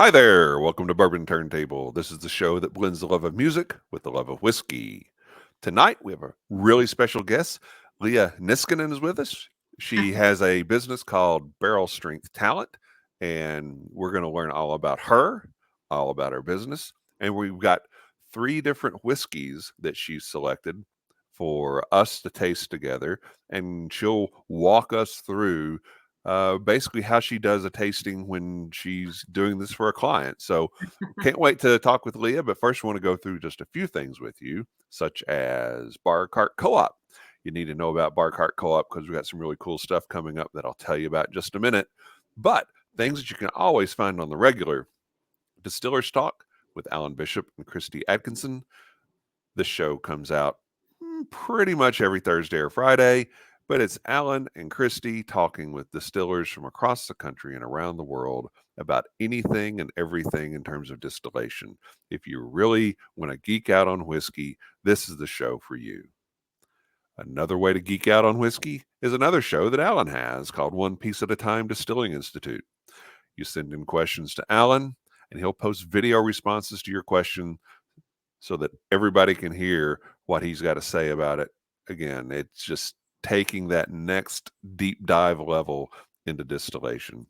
Hi there. Welcome to Bourbon Turntable. This is the show that blends the love of music with the love of whiskey. Tonight, we have a really special guest. Lia Niskanen is with us. She has a business called Barrel Strength Talent, and we're going to learn all about her, all about her business. And we've got three different whiskeys that she's selected for us to taste together, and she'll walk us through basically how she does a tasting when she's doing this for a client. So can't wait to talk with Leah, but first I want to go through just a few things with you, such as Bar Cart Co-op. You need to know about Bar Cart Co-op because we got some really cool stuff coming up that I'll tell you about in just a minute. But things that you can always find on the regular: Distiller's Talk with Alan Bishop and Christy Atkinson. The show comes out pretty much every Thursday or Friday, but it's Alan and Christy talking with distillers from across the country and around the world about anything and everything in terms of distillation. If you really want to geek out on whiskey, this is the show for you. Another way to geek out on whiskey is another show that Alan has called One Piece at a Time Distilling Institute. You send in questions to Alan, and he'll post video responses to your question so that everybody can hear what he's got to say about it. Again, it's just taking that next deep dive level into distillation.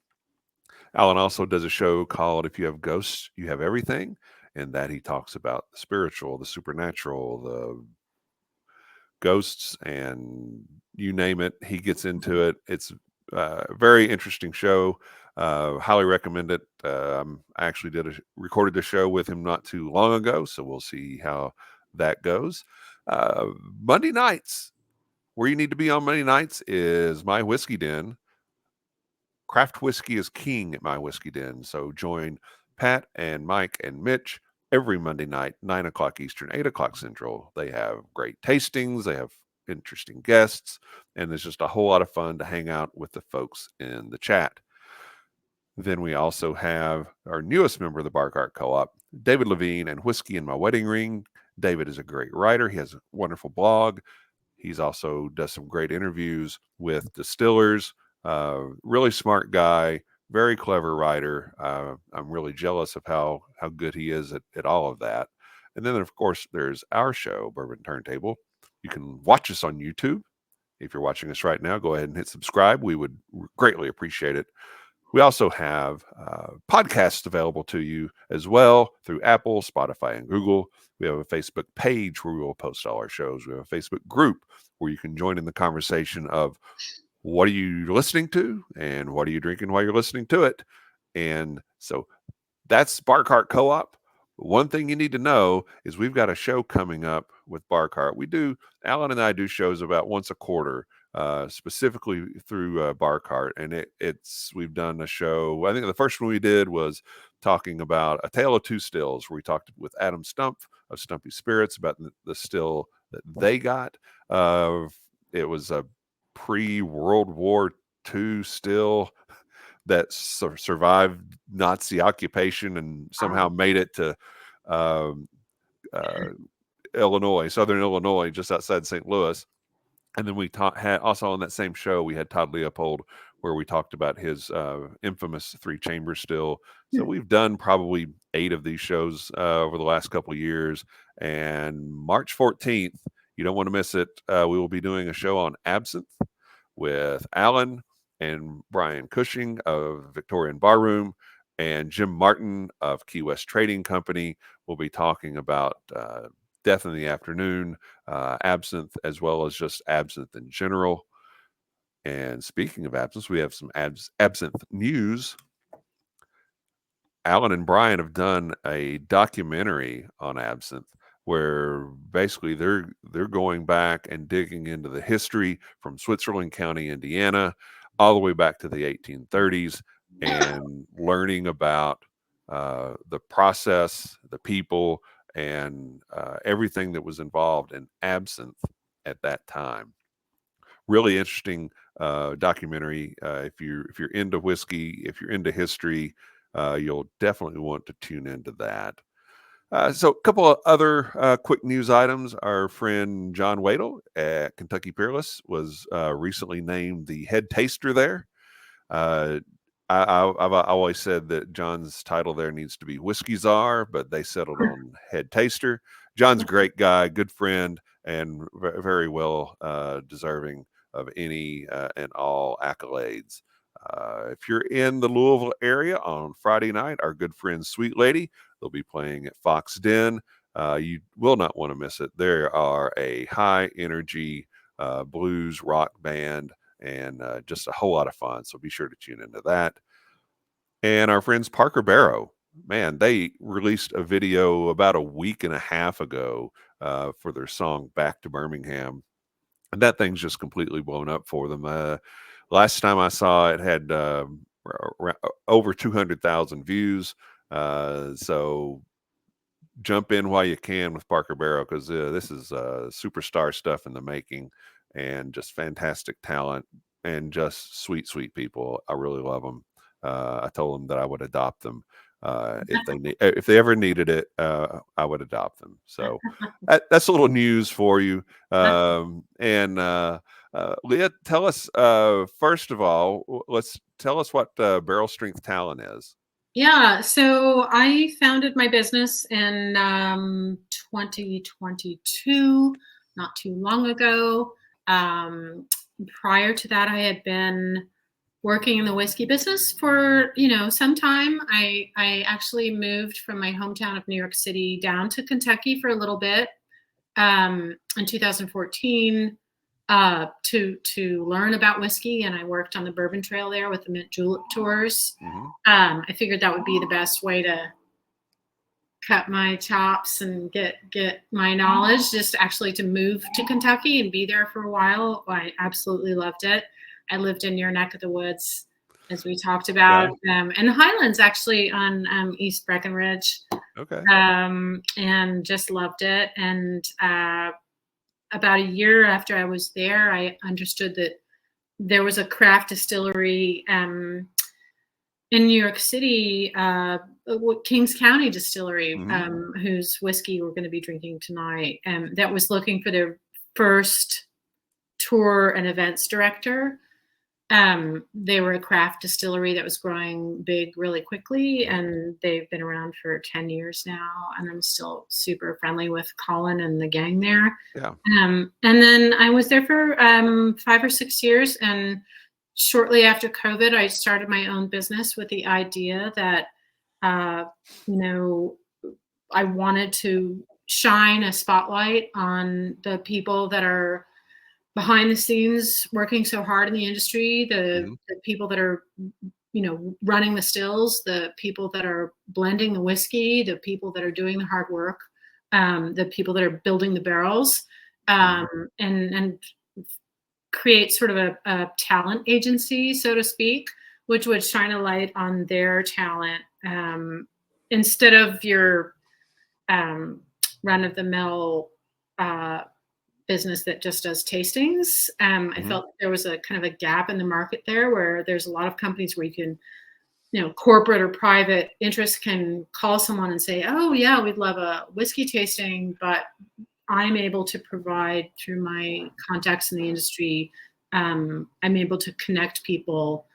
Alan also does a show called If You Have Ghosts, You Have Everything, and that he talks about the spiritual, the supernatural, the ghosts, and you name it, he gets into it. It's a very interesting show. Highly recommend it. I actually recorded the show with him not too long ago, so we'll see how that goes. Monday nights, where you need to be on Monday nights is My Whiskey Den. Craft whiskey is king at My Whiskey Den, so join Pat and Mike and Mitch every Monday night, 9 o'clock Eastern, 8 o'clock Central. They have great tastings, they have interesting guests, and there's just a whole lot of fun to hang out with the folks in the chat. Then we also have our newest member of the Bar Cart Co-op, David Levine and Whiskey in My Wedding Ring. David is a great writer. He has a wonderful blog. He's also does some great interviews with distillers. Really smart guy, very clever writer. I'm really jealous of how good he is at all of that. And then, of course, there's our show, Bourbon Turntable. You can watch us on YouTube. If you're watching us right now, go ahead and hit subscribe. We would greatly appreciate it. We also have podcasts available to you as well through Apple, Spotify, and Google. We have a Facebook page where we will post all our shows. We have a Facebook group where you can join in the conversation of what are you listening to and what are you drinking while you're listening to it. And so that's Bar Cart Co-op. One thing you need to know is we've got a show coming up with Bar Cart. Alan and I do shows about once a quarter, specifically through Bar Cart, and we've done a show. I think the first one we did was talking about A Tale of Two Stills, where we talked with Adam Stumpf of Stumpy Spirits about the still that they got. It was a pre-World War II still that survived Nazi occupation and somehow made it to um, Illinois, Southern Illinois, just outside St. Louis. And then had also on that same show, we had Todd Leopold, where we talked about his infamous 3-chamber still. So we've done probably 8 of these shows over the last couple of years. And March 14th, you don't want to miss it. We will be doing a show on absinthe with Alan and Brian Cushing of Victorian Barroom and Jim Martin of Key West Trading Company. We'll be talking about Death in the Afternoon, absinthe, as well as just absinthe in general. And speaking of absinthe, we have some absinthe news. Alan and Brian have done a documentary on absinthe where basically they're going back and digging into the history from Switzerland County, Indiana, all the way back to the 1830s, and learning about the process, the people, and everything that was involved in absinthe at that time. Really interesting documentary. If you're into whiskey, if you're into history, you'll definitely want to tune into that. So a couple of other quick news items. Our friend John Wadle at Kentucky Peerless was recently named the head taster there. I've always said that John's title there needs to be Whiskey Czar, but they settled on head taster. John's a great guy, good friend, and very well deserving of any and all accolades. If you're in the Louisville area on Friday night, our good friend Sweet Lady, they'll be playing at Fox Den. You will not want to miss it. There are a high energy blues rock band and just a whole lot of fun. So be sure to tune into that. And our friends Parker Barrow, man, they released a video about a week and a half ago for their song Back to Birmingham. And that thing's just completely blown up for them. Last time I saw it had over 200,000 views. So jump in while you can with Parker Barrow, because this is superstar stuff in the making, and just fantastic talent and just sweet, sweet people. I really love them. I told them that I would adopt them if they ever needed it. I would adopt them. So that's a little news for you. Leah, tell us first of all. Tell us what Barrel Strength Talent is. Yeah, so I founded my business in 2022, not too long ago. Prior to that, I had been working in the whiskey business for, some time. I actually moved from my hometown of New York City down to Kentucky for a little bit in 2014 to learn about whiskey, and I worked on the Bourbon Trail there with the Mint Julep tours. Mm-hmm. I figured that would be the best way to cut my chops and get my knowledge, just actually to move to Kentucky and be there for a while. I absolutely loved it. I lived in your neck of the woods, as we talked about, and the Highlands, actually, on East Breckenridge. Okay. And just loved it. And about a year after I was there, I understood that there was a craft distillery in New York City, Kings County Distillery, Mm-hmm. whose whiskey we're going to be drinking tonight, that was looking for their first tour and events director. They were a craft distillery that was growing big really quickly, and they've been around for 10 years now, and I'm still super friendly with Colin and the gang there. Yeah. And then I was there for 5 or 6 years, and shortly after COVID, I started my own business with the idea that, I wanted to shine a spotlight on the people that are behind the scenes working so hard in the industry, the people that are, running the stills, the people that are blending the whiskey, the people that are doing the hard work, the people that are building the barrels, and create sort of a talent agency, so to speak, which would shine a light on their talent instead of your run-of-the-mill business that just does tastings. I felt there was a kind of a gap in the market there, where there's a lot of companies where you can, corporate or private interests can call someone and say, oh yeah, we'd love a whiskey tasting, but I'm able to provide, through my contacts in the industry, I'm able to connect people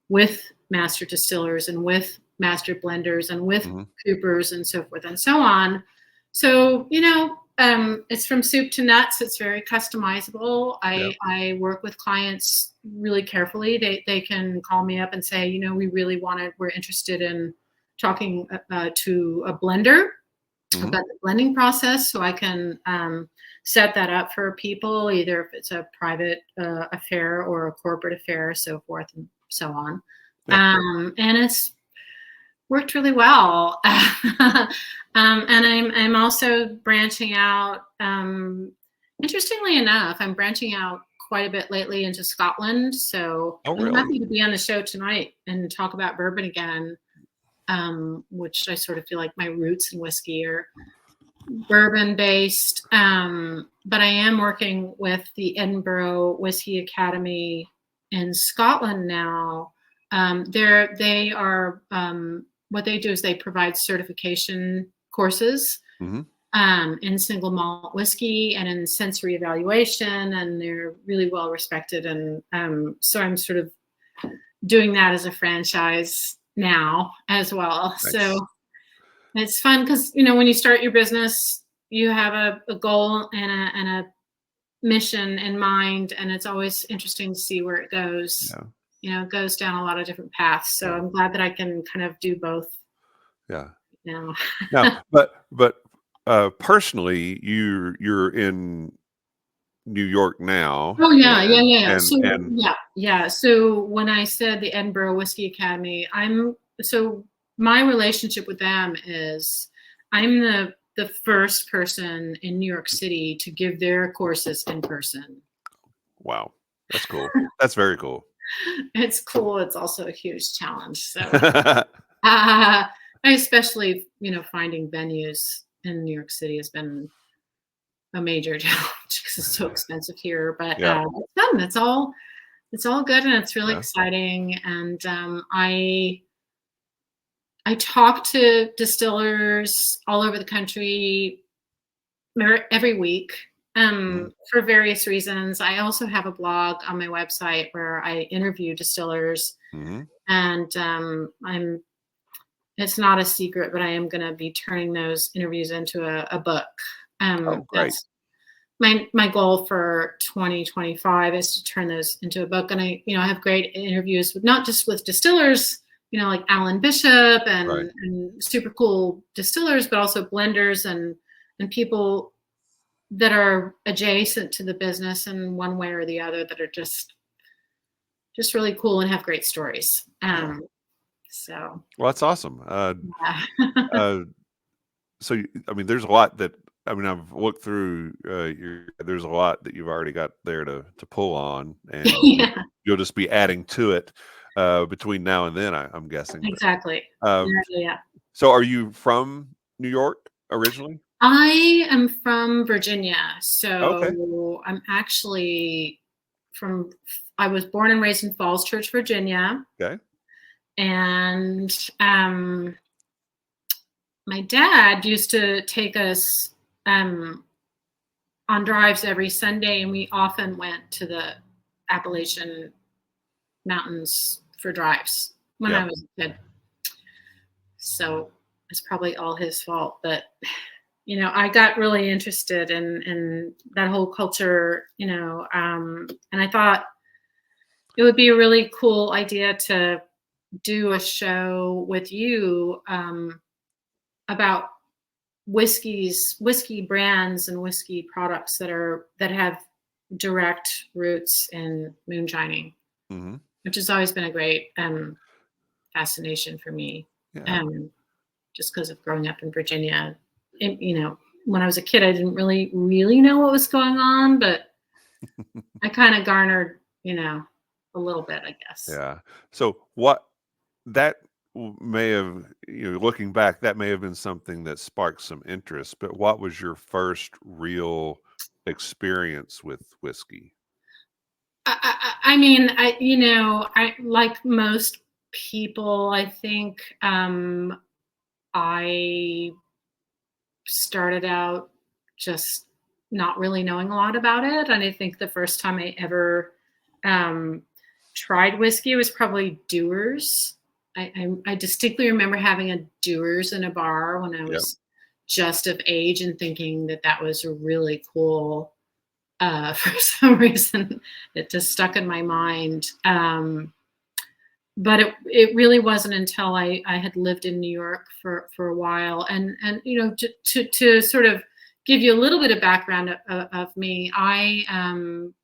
with master distillers and with master blenders and with coopers and so forth and so on. So, it's from soup to nuts. It's very customizable. I work with clients really carefully. They can call me up and say, we're interested in talking to a blender about the blending process, so I can set that up for people, either if it's a private affair or a corporate affair, so forth and so on. And it's worked really well. And I'm also branching out. Interestingly enough, I'm branching out quite a bit lately into Scotland. So I'm happy to be on the show tonight and talk about bourbon again, which I sort of feel like my roots in whiskey are bourbon based. But I am working with the Edinburgh Whiskey Academy in Scotland now. They are what they do is they provide certification courses in single malt whiskey and in sensory evaluation, and they're really well respected. And so I'm sort of doing that as a franchise now as well. Nice. So it's fun because, when you start your business, you have a goal and a mission in mind, and it's always interesting to see where it goes. Yeah. It goes down a lot of different paths. So I'm glad that I can kind of do both. Yeah. Now. Now, but personally, you're in New York now. Oh yeah, yeah. And So yeah. So when I said the Edinburgh Whiskey Academy, so my relationship with them is I'm the first person in New York City to give their courses in person. Wow, that's cool. That's very cool. It's cool. It's also a huge challenge. So I especially, finding venues in New York City has been a major challenge because it's so expensive here. But it's fun. It's all good, and it's really exciting. And I talk to distillers all over the country every week for various reasons. I also have a blog on my website where I interview distillers, and it's not a secret, but I am going to be turning those interviews into a book. Oh, great. That's my goal for 2025 is to turn those into a book. And I have great interviews with not just with distillers, like Alan Bishop and super cool distillers, but also blenders and people that are adjacent to the business in one way or the other that are just really cool and have great stories. So. Well, that's awesome. Yeah. So, I mean, there's a lot that, I've looked through there's a lot that you've already got there to pull on, and you'll just be adding to it between now and then, I'm guessing. Exactly. Yeah. So are you from New York originally? I am from Virginia. So Okay. I'm actually I was born and raised in Falls Church, Virginia. Okay. And my dad used to take us on drives every Sunday, and we often went to the Appalachian Mountains for drives when I was a kid. So it's probably all his fault, but I got really interested in that whole culture, and I thought it would be a really cool idea to do a show with you about whiskey brands and whiskey products that have direct roots in moonshining, which has always been a great fascination for me. Just because of growing up in Virginia. When I was a kid, I didn't really know what was going on, but I kind of garnered, a little bit, I guess. Yeah. So that may have, looking back, that may have been something that sparked some interest, but what was your first real experience with whiskey? I mean, I like most people, I think I started out just not really knowing a lot about it. And I think the first time I ever tried whiskey was probably Dewar's. I distinctly remember having a Dewar's in a bar when I was just of age and thinking that was really cool. For some reason, it just stuck in my mind. But it really wasn't until I had lived in New York for a while, and to sort of give you a little bit of background of me, I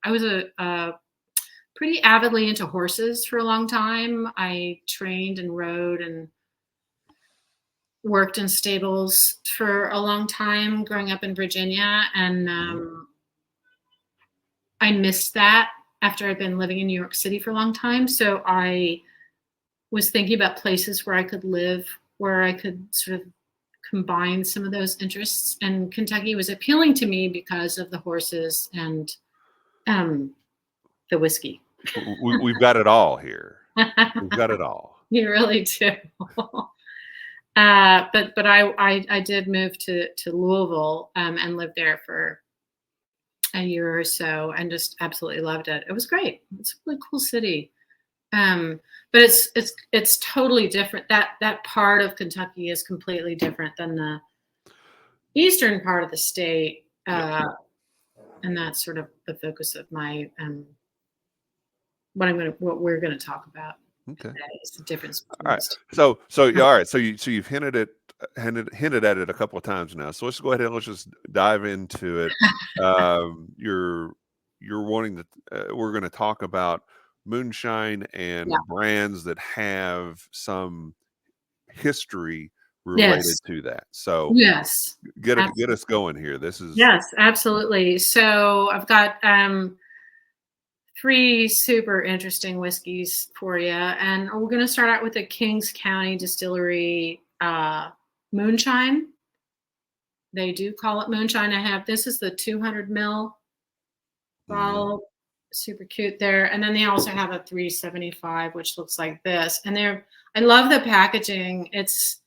was a pretty avidly into horses for a long time. I trained and rode and worked in stables for a long time growing up in Virginia, and I missed that after I'd been living in New York City for a long time. So I was thinking about places where I could live, where I could sort of combine some of those interests. And Kentucky was appealing to me because of the horses and the whiskey. We've got it all here. We've got it all. You really do. But I did move to Louisville and lived there for a year or so and just absolutely loved it. It was great. It's a really cool city. But it's totally different. That part of Kentucky is completely different than the eastern part of the state. And that's sort of the focus of my what we're gonna talk about. Okay. Is the difference. All right. So yeah, all right. So you've hinted at it a couple of times now. So let's go ahead and let's just dive into it. You're wanting to. We're going to talk about moonshine and Yeah. brands that have some history related Yes. to that. So Yes. get Absolutely. us going here. This is Yes, absolutely. So I've got 3 super interesting whiskeys for you, and we're going to start out with the Kings County Distillery moonshine. They do call it moonshine. This is the 200 ml bottle, super cute there, and then they also have a 375, which looks like this. And I love the packaging. It's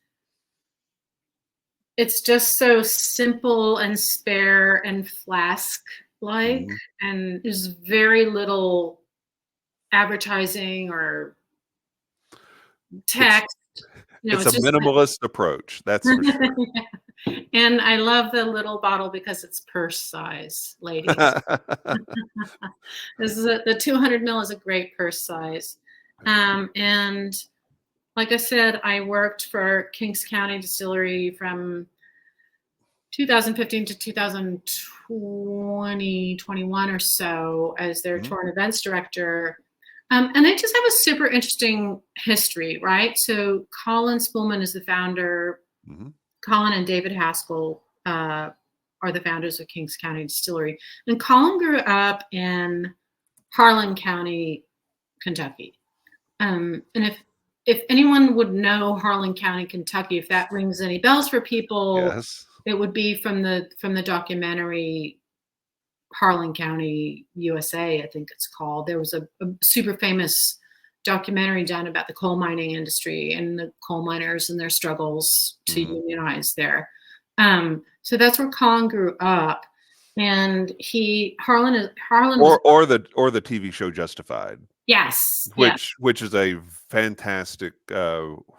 just so simple and spare and flask like, and there's very little advertising or text. It's a It's just minimalist approach. That's for sure. And I love the little bottle because it's purse size, ladies. The 200 ml is a great purse size. And like I said, I worked for Kings County Distillery from 2015 to 2020, 21 or so as their tour and events director. And they just have a super interesting history, right? So Colin Spoolman is the founder. Colin and David Haskell are the founders of Kings County Distillery. And Colin grew up in Harlan County, Kentucky. And if anyone would know Harlan County, Kentucky, if that rings any bells for people, Yes. it would be from the documentary Harlan County, USA, I think it's called. There was a super famous documentary done about the coal mining industry and the coal miners and their struggles to unionize there. So that's where Colin grew up, and Harlan or the TV show Justified. Yes, which is a fantastic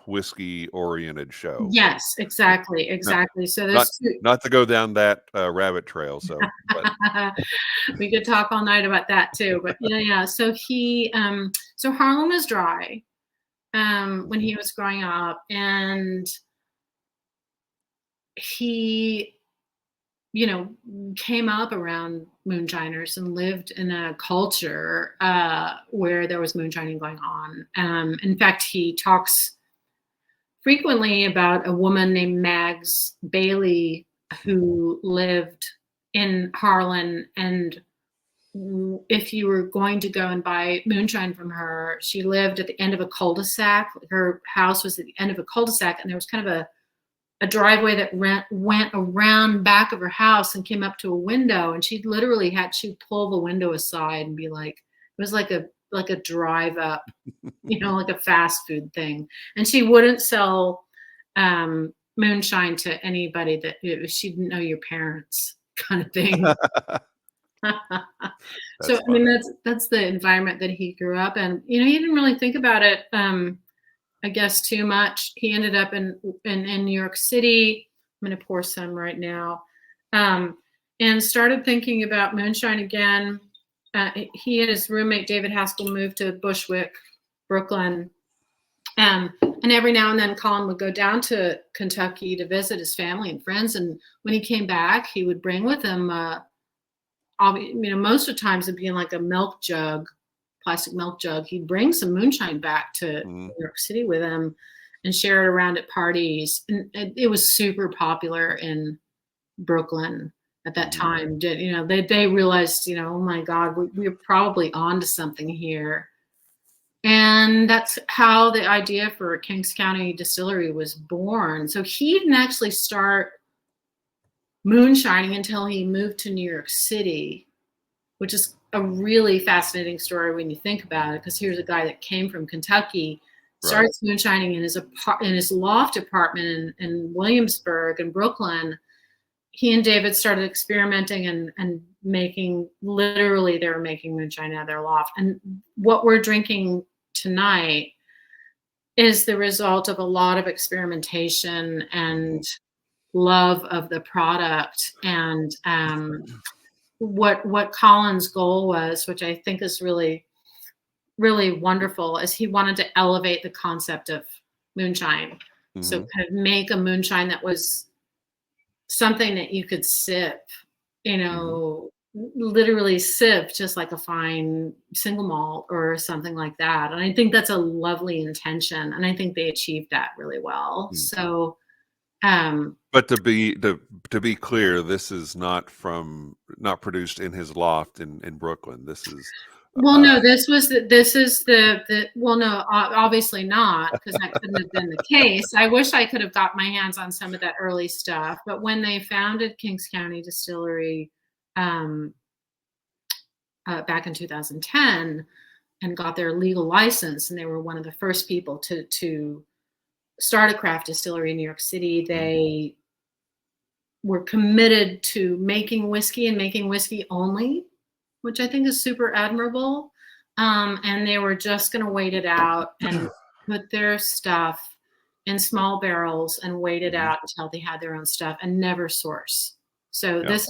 whiskey oriented show. Yes, exactly. So there's not to go down that rabbit trail. So we could talk all night about that too. But yeah. So so Harlan was dry when he was growing up, and he came up around moonshiners and lived in a culture where there was moonshining going on. In fact, he talks frequently about a woman named Mags Bailey who lived in Harlan, and if you were going to go and buy moonshine from her, she lived at the end of a cul-de-sac. Her house was at the end of a cul-de-sac, and there was kind of a driveway that went around back of her house and came up to a window, and she'd pull the window aside and be like, it was like a drive up, like a fast food thing. And she wouldn't sell moonshine to anybody that she didn't know your parents, kind of thing. So funny. I mean, that's the environment that he grew up in. He didn't really think about it, I guess, too much. He ended up in New York City. I'm going to pour some right now, and started thinking about moonshine again. He and his roommate David Haskell moved to Bushwick, Brooklyn, and every now and then Colin would go down to Kentucky to visit his family and friends. And when he came back, he would bring with him, most of the times it'd be in like a milk jug, plastic milk jug. He'd bring some moonshine back to New York City with him and share it around at parties. And it was super popular in Brooklyn at that time. They realized, oh my God, we're probably onto something here. And that's how the idea for Kings County Distillery was born. So he didn't actually start moonshining until he moved to New York City, which is a really fascinating story when you think about it, because here's a guy that came from Kentucky, starts moonshining in his loft apartment in Williamsburg and Brooklyn. He and David started experimenting and making, literally they were making moonshine out of their loft. And what we're drinking tonight is the result of a lot of experimentation and love of the product. And what Colin's goal was, which I think is really, really wonderful, is he wanted to elevate the concept of moonshine. So kind of make a moonshine that was something that you could sip, literally sip just like a fine single malt or something like that. And I think that's a lovely intention. And I think they achieved that really well. So, but to be clear, this is not produced in his loft in Brooklyn. This is well, no, this is the well, no, obviously not, because that couldn't have been the case. I wish I could have got my hands on some of that early stuff. But when they founded Kings County Distillery back in 2010 and got their legal license, and they were one of the first people to start a craft distillery in New York City, they were committed to making whiskey and making whiskey only, which I think is super admirable. And they were just going to wait it out and put their stuff in small barrels and wait it out until they had their own stuff and never source. So this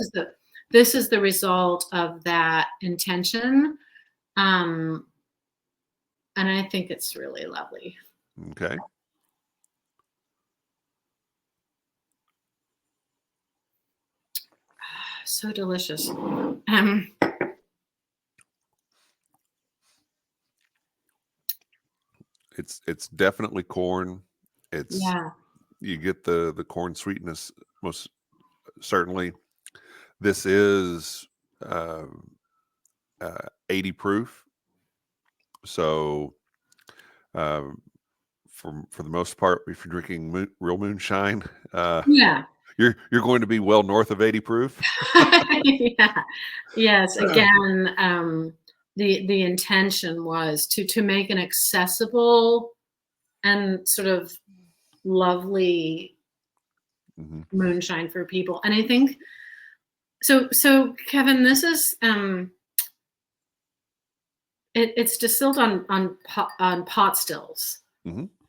is the result of that intention. And I think it's really lovely. Okay. So delicious. It's definitely corn. It's Yeah. You get the corn sweetness most certainly. This is 80 proof. So for the most part, if you're drinking real moonshine, Yeah. you're going to be well north of 80 proof. Yeah. Yes. Again, the intention was to make an accessible and sort of lovely moonshine for people. And I think so Kevin, this is it's distilled on pot stills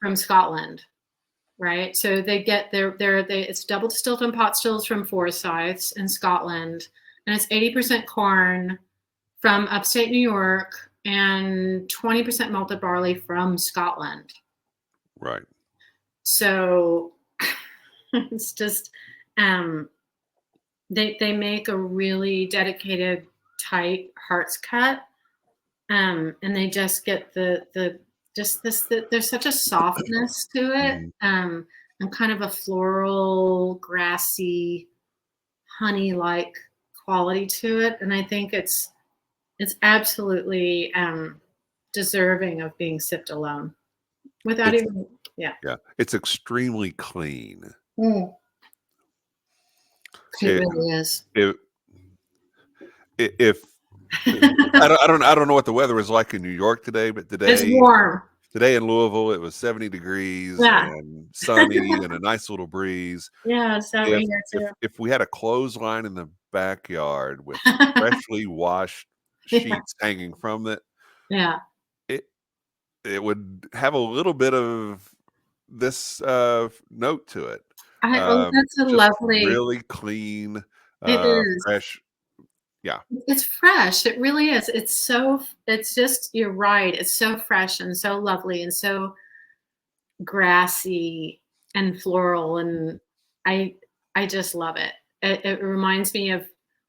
from Scotland, right? So they get it's double distilled on pot stills from Forsyths in Scotland, and it's 80% corn from upstate New York and 20% malted barley from Scotland. Right. So it's just they make a really dedicated, tight heart's cut, and they just get there's such a softness to it, and kind of a floral, grassy, honey-like quality to it, and I think it's absolutely deserving of being sipped alone, without even. Yeah. It's extremely clean. It really is. If I don't know what the weather is like in New York today, but today it's warm. Today in Louisville, it was 70 degrees and sunny and a nice little breeze. Yeah, it's that way here too. If we had a clothesline in the backyard with freshly washed sheets hanging from it, it would have a little bit of this note to it. That's a lovely, really clean, it is fresh. Yeah, it's fresh. It really is. It's just, you're right. It's so fresh and so lovely and so grassy and floral, and I just love it. It reminds me of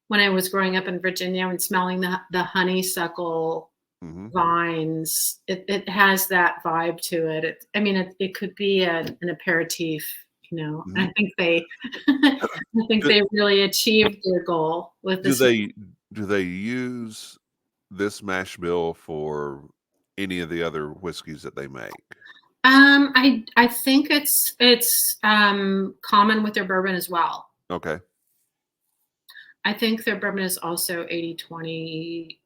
when I was growing up in Virginia and smelling the honeysuckle vines. It has that vibe to it. It could be an aperitif. I think they really achieved their goal with this. Do they use this mash bill for any of the other whiskeys that they make? I think it's common with their bourbon as well. Okay. I think their bourbon is also 80-20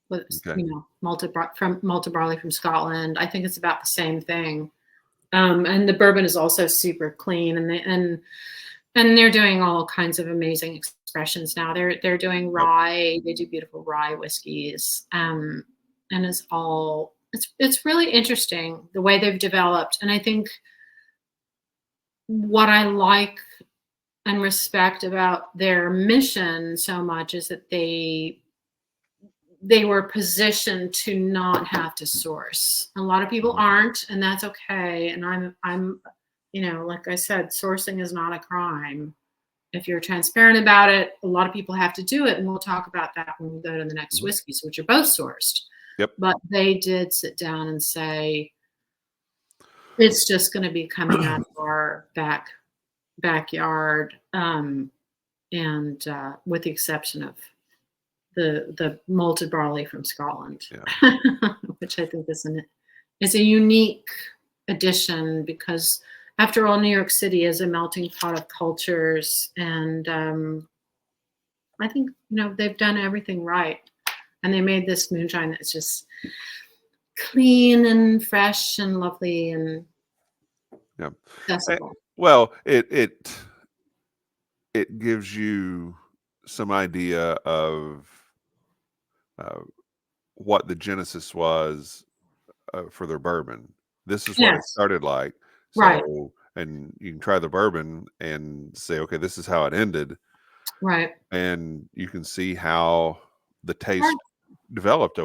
with malted barley from Scotland. I think it's about the same thing. And the bourbon is also super clean, and they're doing all kinds of amazing expressions now. They're doing rye. They do beautiful rye whiskeys, and it's really interesting the way they've developed. And I think what I like and respect about their mission so much is that they were positioned to not have to source. A lot of people aren't, and that's okay. And I'm, like I said, sourcing is not a crime. If you're transparent about it, a lot of people have to do it. And we'll talk about that when we go to the next whiskeys, which are both sourced. Yep. But they did sit down and say, it's just going to be coming out of our backyard. And with the exception of the malted barley from Scotland, which I think is a unique addition, because after all, New York City is a melting pot of cultures, and I think they've done everything right, and they made this moonshine that's just clean and fresh and lovely and accessible. Well, it gives you some idea of what the genesis was for their bourbon. This is what it started like. So, right. And you can try the bourbon and say, okay, this is how it ended. Right. And you can see how the taste developed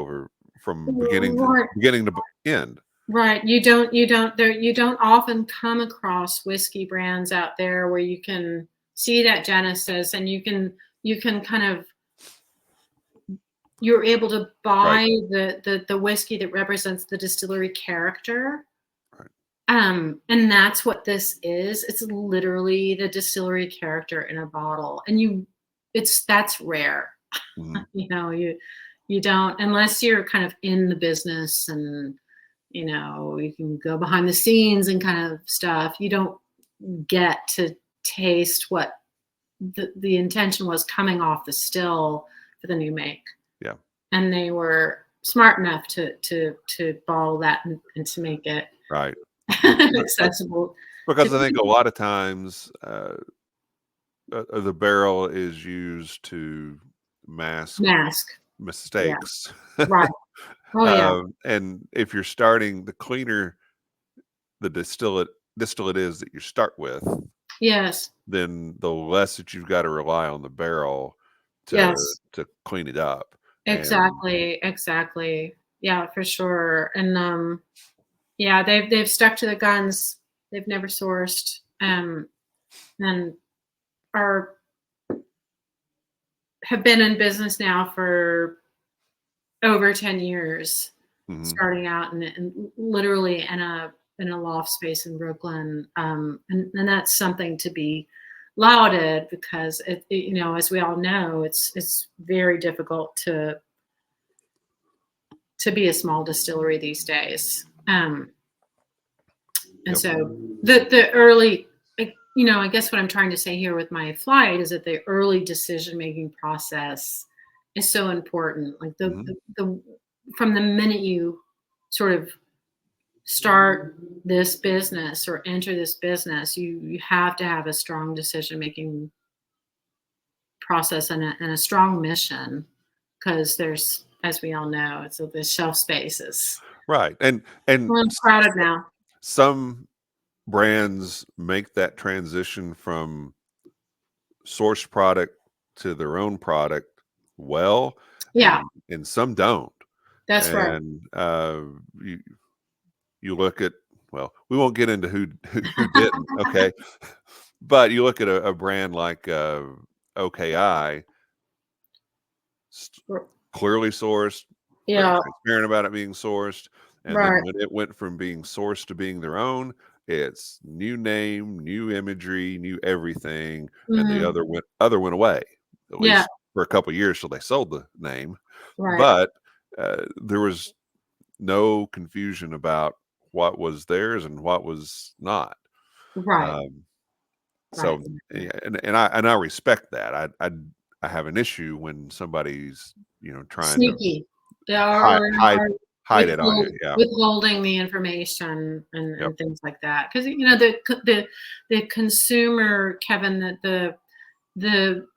from beginning to end. Right. You don't often come across whiskey brands out there where you can see that genesis, and you can kind of, you're able to buy the whiskey that represents the distillery character. Right. And that's what this is. It's literally the distillery character in a bottle. And that's rare. You don't, unless you're kind of in the business and, you can go behind the scenes and kind of stuff. You don't get to taste what the intention was coming off the still for the new make. Yeah. And they were smart enough to bottle that and to make it accessible. Because I think a lot of times the barrel is used to mask mistakes. Yeah. Right. Oh yeah. And if you're starting, the cleaner the distillate is that you start with, then the less that you've got to rely on the barrel to clean it up. Exactly. Yeah, for sure. And they've stuck to the guns. They've never sourced, and have been in business now for over 10 years, starting out and literally in a loft space in Brooklyn. And that's something to be lauded, because it as we all know, it's very difficult to be a small distillery these days. And so the early, I guess what I'm trying to say here with my flight is that the early decision-making process is so important. Like the from the minute you sort of start this business or enter this business, you have to have a strong decision-making process and a strong mission, because there's, as we all know, so the shelf space is and crowded now. Some brands make that transition from sourced product to their own product and some don't. That's right. And you look at, well, we won't get into who didn't, okay, but you look at a brand like OKI, clearly sourced, very transparent about it being sourced, and then when it went from being sourced to being their own, it's new name, new imagery, new everything, and the other went away, at least for a couple of years till they sold the name. But there was no confusion about what was theirs and what was not. So and I respect that. I have an issue when somebody's trying sneaky to hide it on you, withholding the information and things like that, because the consumer, Kevin, that the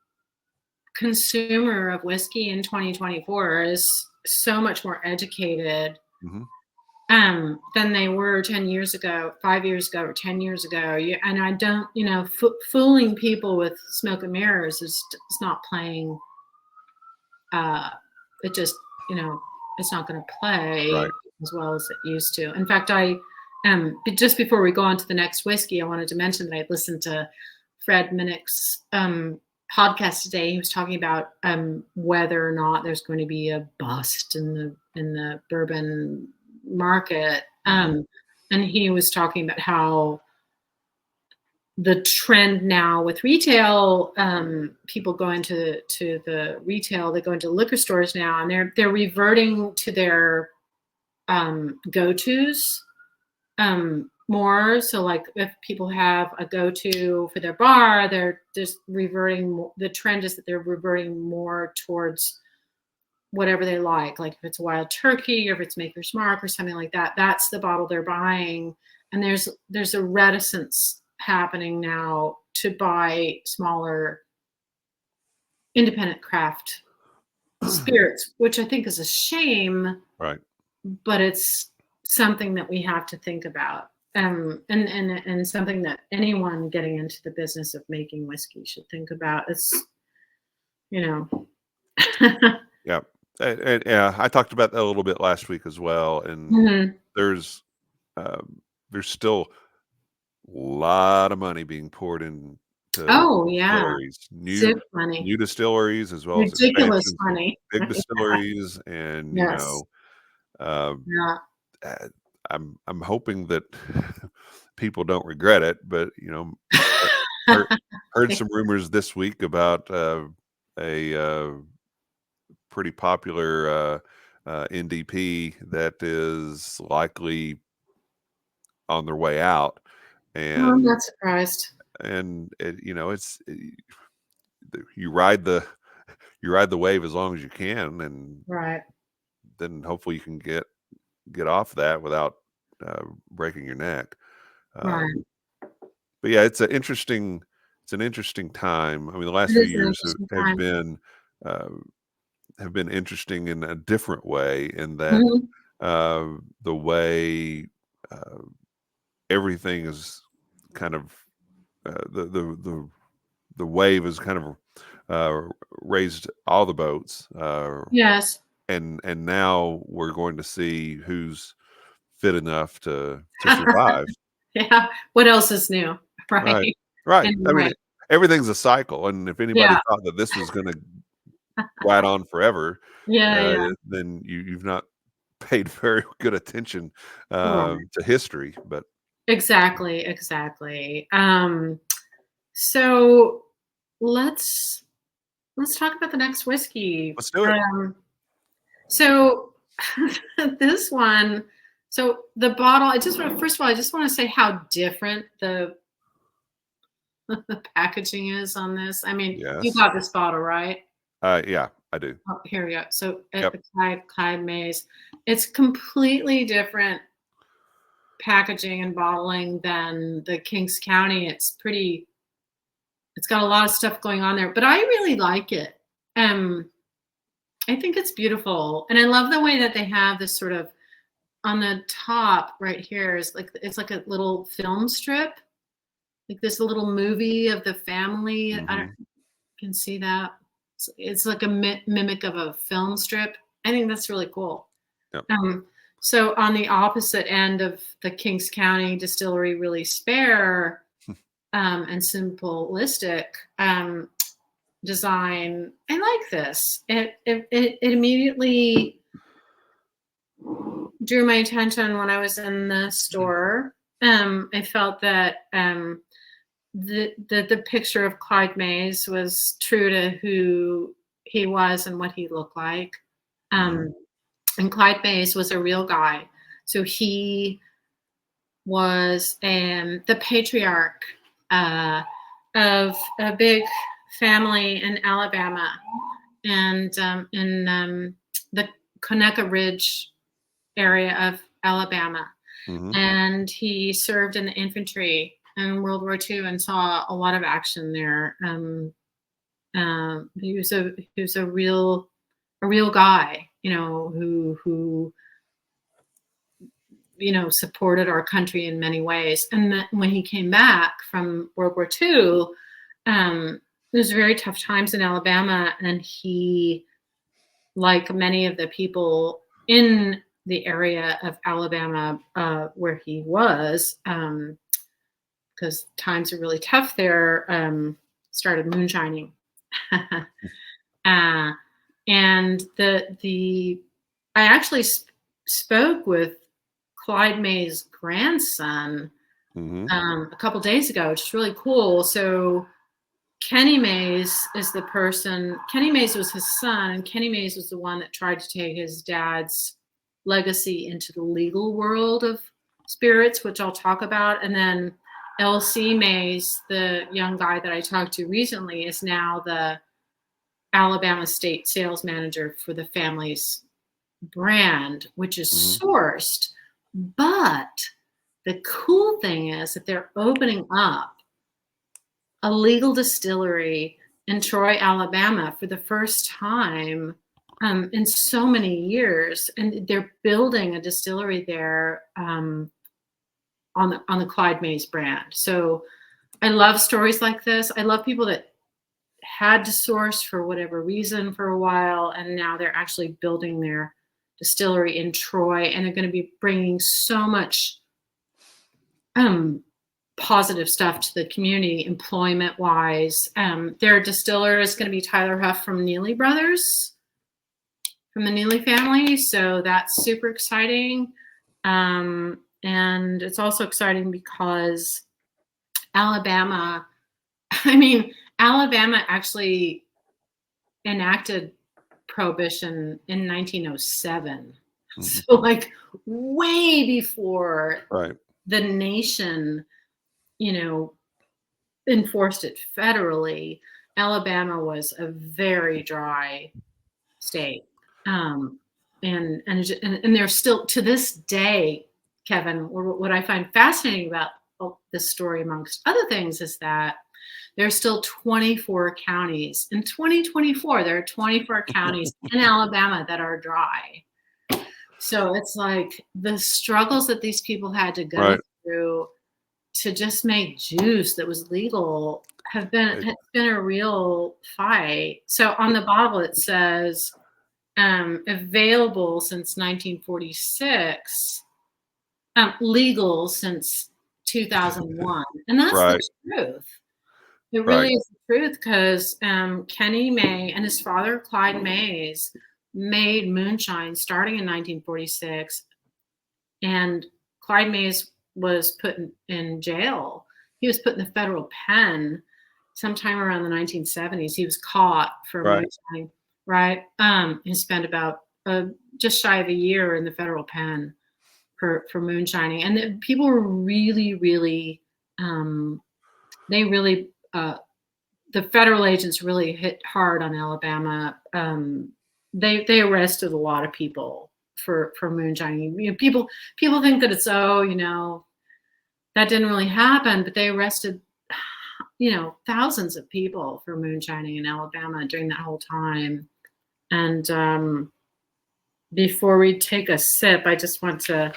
consumer of whiskey in 2024 is so much more educated than they were 10 years ago, 5 years ago, or 10 years ago. And I don't, fooling people with smoke and mirrors is not playing. It just, it's not going to play as well as it used to. In fact, just before we go on to the next whiskey, I wanted to mention that I listened to Fred Minnick's podcast today. He was talking about whether or not there's going to be a bust in the bourbon market, and he was talking about how the trend now with retail, people go into the retail, they go into liquor stores now, and they're reverting to their go-tos more. So like if people have a go-to for their bar, they're just reverting. The trend is that they're reverting more towards whatever they like if it's Wild Turkey or if it's Maker's Mark or something like that. That's the bottle they're buying. And there's a reticence happening now to buy smaller independent craft spirits, which I think is a shame. Right. But it's something that we have to think about. And something that anyone getting into the business of making whiskey should think about. It's, Yeah. And I talked about that a little bit last week as well. And there's still a lot of money being poured into distilleries, new distilleries, as well as ridiculous money, big distilleries, and I'm hoping that people don't regret it, but heard some rumors this week about a pretty popular NDP that is likely on their way out, and I'm not surprised. And you ride the wave as long as you can, and then hopefully you can get off that without breaking your neck. But yeah, it's an interesting time. I mean, the last few years have been interesting in a different way, in that the way everything is kind of the wave has kind of raised all the boats. And now we're going to see who's fit enough to survive. What else is new? Right. I mean, everything's a cycle, and if anybody thought that this was going to glide on forever, then you've not paid very good attention to history. But exactly. So let's talk about the next whiskey. Let's do it. So this one, so the bottle, first of all, I just want to say how different the packaging is on this. I mean, you got this bottle, right? Yeah, I do. Oh, here we go. So Clyde Mays, it's completely different packaging and bottling than the Kings County. It's got a lot of stuff going on there, but I really like it. I think it's beautiful, and I love the way that they have this sort of on the top right here is it's like a little film strip, like this little movie of the family. I don't you can see that. It's like a mimic of a film strip. I think that's really cool. Yep. So on the opposite end of the Kings County Distillery, really spare and simplistic design. I like this. It immediately drew my attention when I was in the store. I felt that the picture of Clyde Mays was true to who he was and what he looked like. And Clyde Mays was a real guy. So he was the patriarch of a big family in Alabama, and in the Conecuh Ridge area of Alabama. And he served in the infantry in World War II and saw a lot of action there. He was a real guy, who supported our country in many ways. And then when he came back from World War II, it was very tough times in Alabama, and he, like many of the people in the area of Alabama where he was, because times are really tough there, started moonshining. And I actually spoke with Clyde May's grandson a couple days ago, which is really cool. So Kenny Mays is the person. Kenny Mays was his son, and Kenny Mays was the one that tried to take his dad's legacy into the legal world of spirits, which I'll talk about. And then L.C. Mays, the young guy that I talked to recently, is now the Alabama state sales manager for the family's brand, which is sourced. But the cool thing is that they're opening up a legal distillery in Troy, Alabama for the first time in so many years. And they're building a distillery there on the Clyde Mays brand. So I love stories like this. I love people that had to source for whatever reason for a while, and now they're actually building their distillery in Troy, and they're going to be bringing so much positive stuff to the community, employment-wise. Their distiller is going to be Tyler Huff from Neely Brothers, from the Neely family, so that's super exciting. And it's also exciting because Alabama actually enacted prohibition in 1907. So like way before the nation, enforced it federally. Alabama was a very dry state. And they're still, to this day, Kevin, what I find fascinating about this story, amongst other things, is that there's still 24 counties. In 2024, there are 24 counties in Alabama that are dry. So it's like the struggles that these people had to go through to just make juice that was legal has been a real fight. So on the bottle it says available since 1946, legal since 2001, and that's the truth. It really is the truth, because Kenny May and his father, Clyde Mays, made moonshine starting in 1946. And Clyde Mays was put in jail. He was put in the federal pen sometime around the 1970s. He was caught for moonshine, he spent about just shy of a year in the federal pen for moonshining. And people were really, really, the federal agents really hit hard on Alabama. They arrested a lot of people for moonshining. People think that it's that didn't really happen, but they arrested thousands of people for moonshining in Alabama during that whole time. And before we take a sip, I just want to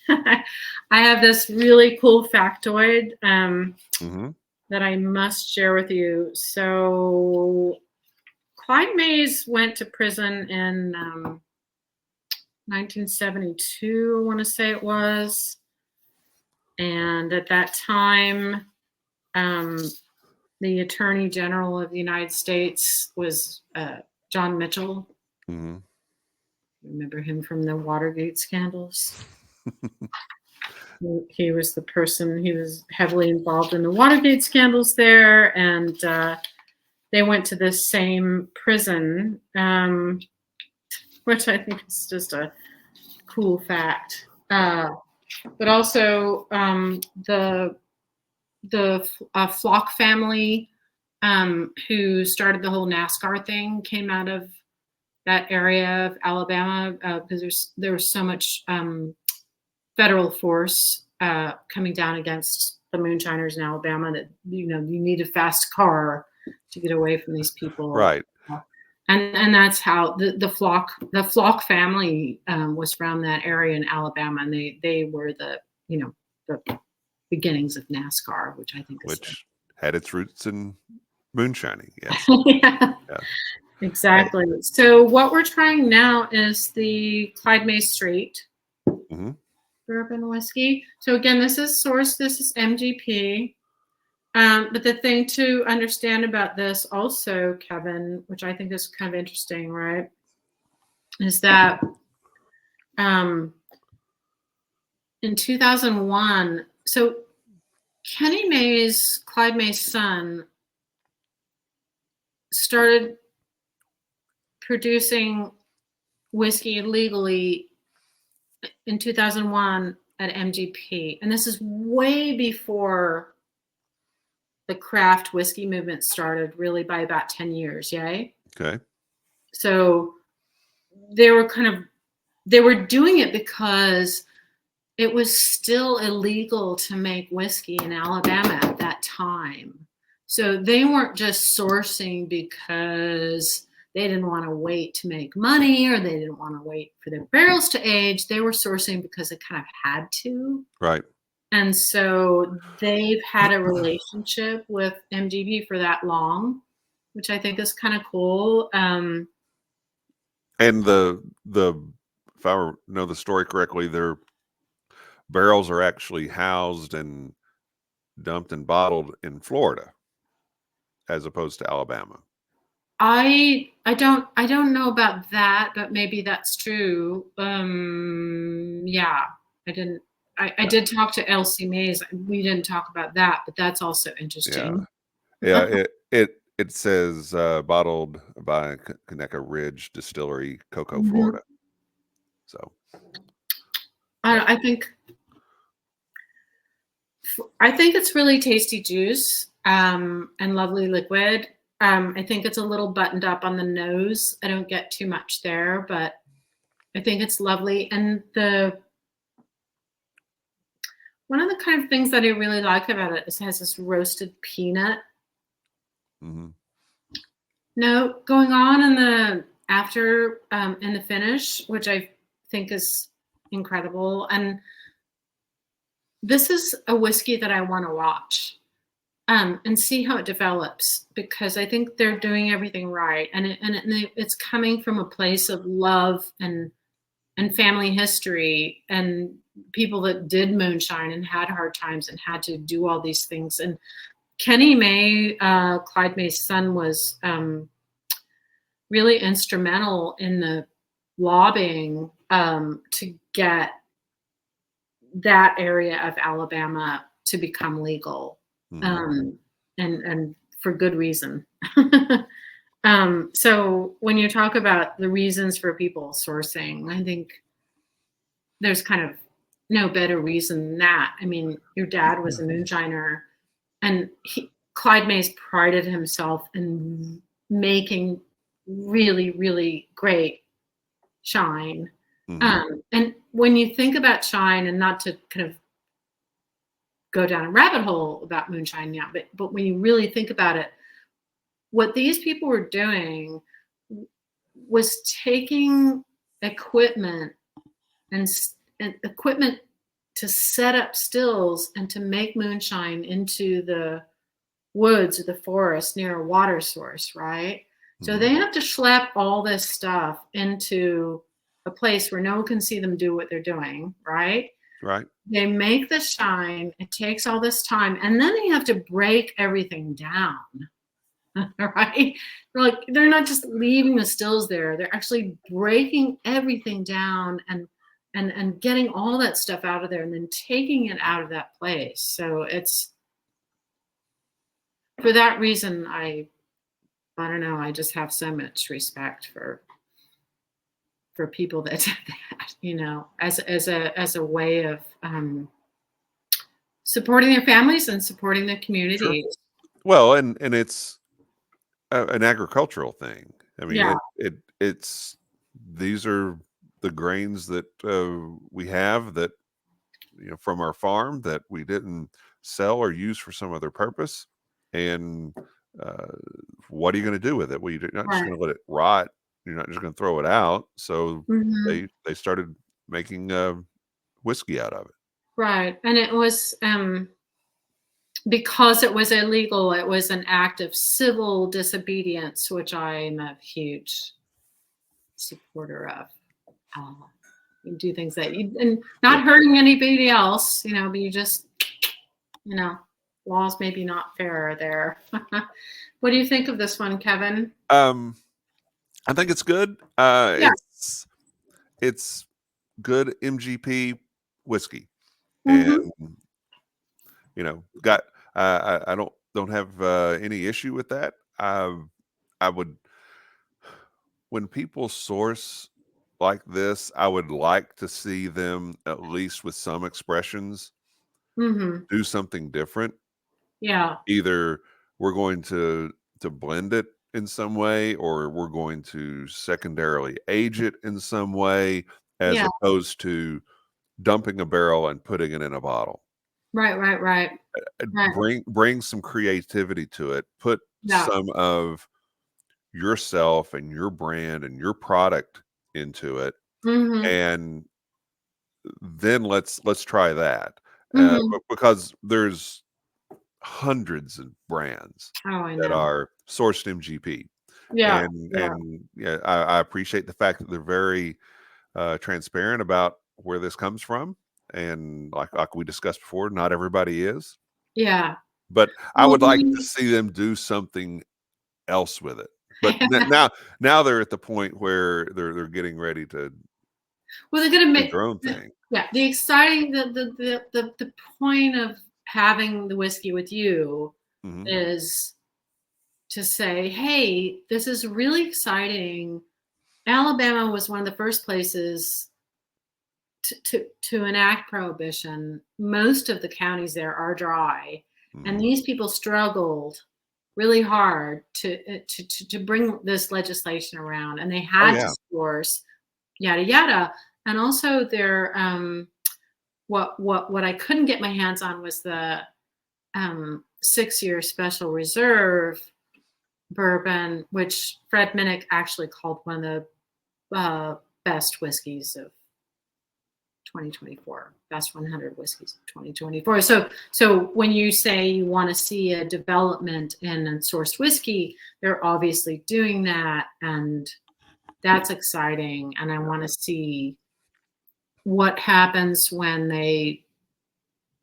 I have this really cool factoid that I must share with you. So Clyde Mays went to prison in 1972, I want to say it was. And at that time, the Attorney General of the United States was John Mitchell. Remember him from the Watergate scandals? He was the person, he was heavily involved in the Watergate scandals there, and they went to this same prison, which I think is just a cool fact. But also the Flock family, who started the whole NASCAR thing, came out of that area of Alabama, because there was so much federal force coming down against the moonshiners in Alabama that you need a fast car to get away from these people. Right. And that's how the Flock family was from that area in Alabama, and they were the the beginnings of NASCAR, which I think is Which had its roots in moonshining. Yes. yeah, Yeah. exactly. So what we're trying now is the Clyde May Street Hmm. bourbon whiskey. So again, this is sourced. This is MGP. But the thing to understand about this also, Kevin, which I think is kind of interesting, right, is that in 2001, so Clyde May's son, started producing whiskey legally in 2001 at MGP. And this is way before the craft whiskey movement started, really by about 10 years, yay? Okay. So they were doing it because it was still illegal to make whiskey in Alabama at that time. So they weren't just sourcing because they didn't want to wait to make money or they didn't want to wait for their barrels to age. They were sourcing because they kind of had to. Right. And so they've had a relationship with MGP for that long, which I think is kind of cool. And the if I know the story correctly, their barrels are actually housed and dumped and bottled in Florida as opposed to Alabama. I don't know about that, but maybe that's true. Yeah, I did talk to Elsie Mays. We didn't talk about that, but that's also interesting. Yeah. It says bottled by Conecuh Ridge Distillery, Cocoa, Mhm. Florida. So I think it's really tasty juice and lovely liquid. I think it's a little buttoned up on the nose. I don't get too much there, but I think it's lovely. And one of the kind of things that I really like about it is it has this roasted peanut mhm. note going on in the finish, which I think is incredible. And this is a whiskey that I want to watch and see how it develops, because I think they're doing everything right, and it's coming from a place of love and family history and people that did moonshine and had hard times and had to do all these things. And Kenny May, Clyde May's son, was really instrumental in the lobbying to get that area of Alabama to become legal, Mhm. and for good reason. So when you talk about the reasons for people sourcing, I think there's kind of no better reason than that. I mean, your dad was a moonshiner, and Clyde Mays prided himself in making really, really great shine. Mhm. And when you think about shine, and not to kind of go down a rabbit hole about moonshine now, but when you really think about it, what these people were doing was taking equipment and equipment to set up stills and to make moonshine into the woods or the forest near a water source, right? So Mhm. they have to schlep all this stuff into a place where no one can see them do what they're doing, right? Right. They make the shine, it takes all this time, and then they have to break everything down. Right? They're not just leaving the stills there. They're actually breaking everything down and getting all that stuff out of there and then taking it out of that place. So it's for that reason I don't know, I just have so much respect for people that did that, as a way of supporting their families and supporting their Sure. communities. Well, and it's an agricultural thing. I mean, Yeah. it's these are the grains that we have that from our farm that we didn't sell or use for some other purpose, and uh, what are you going to do with it? Well, you're not just Right. going to let it rot. You're not just going to throw it out. So Mhm. they started making whiskey out of it. Right, and it was, because it was illegal, it was an act of civil disobedience, which I'm a huge supporter of. Uh, you do things that you and Yeah. not hurting anybody else, but you just, you know, laws maybe not fair there. What do you think of this one, Kevin? Um, I think it's good. Yeah. It's good MGP whiskey, and Mhm. got I don't have any issue with that. I would, when people source like this, I would like to see them, at least with some expressions, Mhm. do something different. Yeah. Either we're going to blend it in some way, or we're going to secondarily age it in some way, as Yeah. opposed to dumping a barrel and putting it in a bottle. Right, right, right. Right. Bring some creativity to it. Put Yeah. some of yourself and your brand and your product into it, Mhm. and then let's try that. Mhm. Because there's hundreds of brands Oh, I that know. are sourced MGP, Yeah. Yeah. and yeah, I appreciate the fact that they're very transparent about where this comes from, and like we discussed before, not everybody is, Yeah. but I Well, would like to see them do something else with it. But now they're at the point where they're getting ready to well, they're gonna do make their own thing. yeah, the exciting the point of having the whiskey with you Hmm. is to say, "Hey, this is really exciting." Alabama was one of the first places to enact prohibition. Most of the counties there are dry, and Hmm. these people struggled really hard to bring this legislation around, and they Oh had to yeah. source yada yada. And also their what I couldn't get my hands on was the 6-year special reserve bourbon, which Fred Minnick actually called one of the best whiskeys of 2024, best 100 whiskeys of 2024. So when you say you want to see a development in sourced whiskey, they're obviously doing that, and that's exciting. And I want to see what happens when they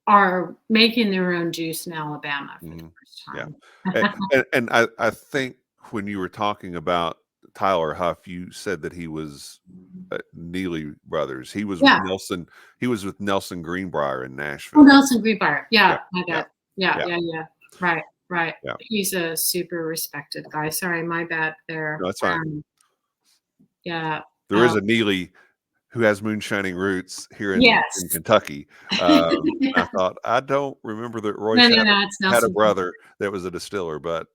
are making their own juice in Alabama for the Hmm. first Yeah. time. And I think when you were talking about Tyler Huff, you said that he was Neely Brothers. He was with Yeah. Nelson. He was with Nelson Greenbrier in Oh, Nashville. Nelson Greenbrier. Yeah. Yeah, my Yeah. bad. Yeah, Yeah. yeah, yeah. Right, right. Yeah. He's a super respected guy. Sorry, my bad there. No, that's fine. Yeah. There is a Neely who has moonshining roots here in Yes. Kentucky. I thought, I don't remember that No, Royce no, no, it's had a Nelson brother that was a distiller, Yeah, but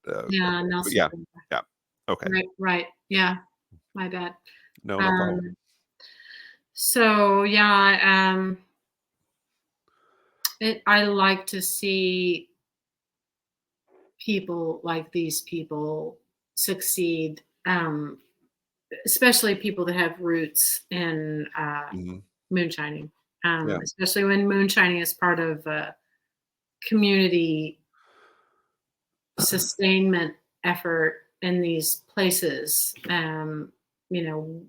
Nelson yeah, Greenbrier. yeah, okay, Right, right. Yeah, my bad. no problem. So yeah, I like to see people like these people succeed, especially people that have roots in Hmm. moonshining, Yeah. especially when moonshining is part of a community sustainment effort in these places. You know,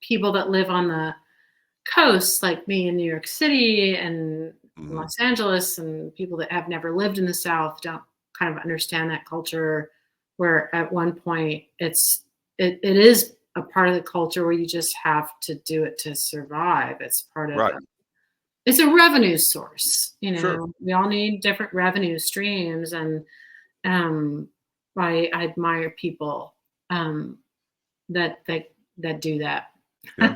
people that live on the coast, like me in New York City and Hmm. Los Angeles, and people that have never lived in the South don't kind of understand that culture. Where at one point it is a part of the culture where you just have to do it to survive. It's part of Right. it's a revenue source. Sure. We all need different revenue streams, and um, I admire people um, that do that. Yeah.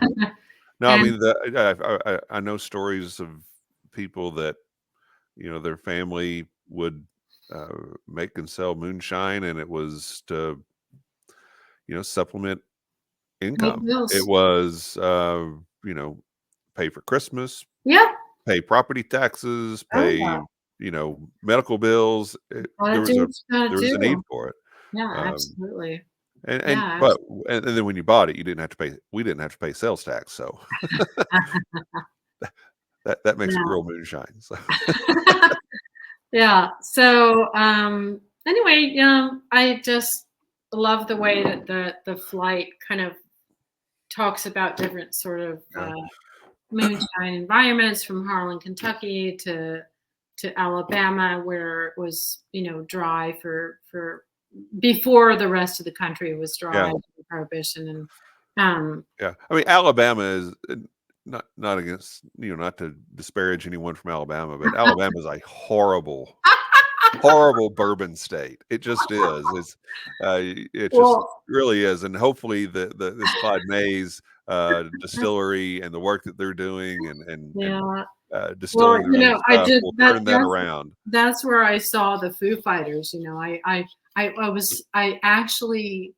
No, I And mean, I know stories of people that, their family would make and sell moonshine, and it was to, supplement make income. It bills. was, pay for Christmas, Yep. pay property taxes, Oh, pay yeah. medical bills. Gotta There do was what you gotta there was a need do. for it. Yeah, Um, absolutely. and Yeah, but and then when you bought it, you didn't have to pay. We didn't have to pay sales tax, so that makes it yeah. real moonshine. So Yeah. So anyway, I just love the way that the flight kind of talks about different sort of yeah, moonshine environments from Harlan, Kentucky to Alabama, where it was dry for before the rest of the country was dry yeah, for prohibition and um yeah. I mean, Alabama is not against not to disparage anyone from Alabama, but Alabama is a horrible bourbon state. It just is. It just well really is. And hopefully the this Clyde Mays distillery and the work that they're doing and yeah. Well, distilling their own I stuff did will that. turn that around. That's where I saw the Foo Fighters. I actually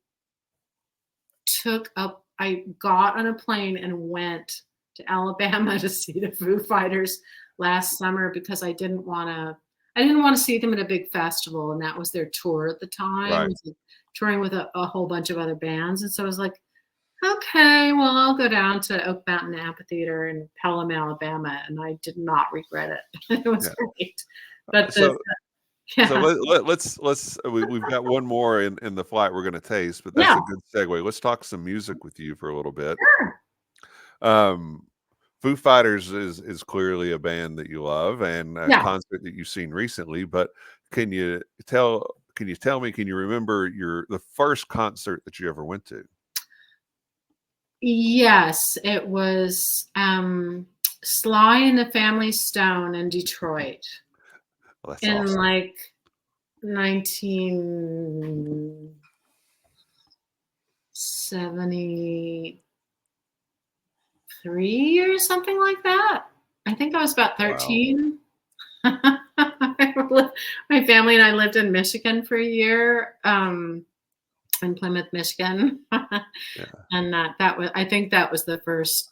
I got on a plane and went to Alabama to see the Foo Fighters last summer because I didn't want to see them at a big festival, and that was their tour at the time. It Right. was like touring with a whole bunch of other bands, and so I was like, okay, well, I'll go down to Oak Mountain Amphitheater in Pelham, Alabama, and I did not regret it. It was Yeah. great. But So so yeah, we've got one more in the flight we're going to taste, but that's yeah, a good segue. Let's talk some music with you for a little bit. sure. Um, Foo Fighters is clearly a band that you love and a Yeah. concert that you've seen recently, but can you tell me, can you remember the first concert that you ever went to? Yes, it was Sly and the Family Stone in Detroit Well, that's in awesome. like 1973 or something like that. I think I was about Wow. 13. My family and I lived in Michigan for a year, in Plymouth, Michigan, Yeah. and I think that was the first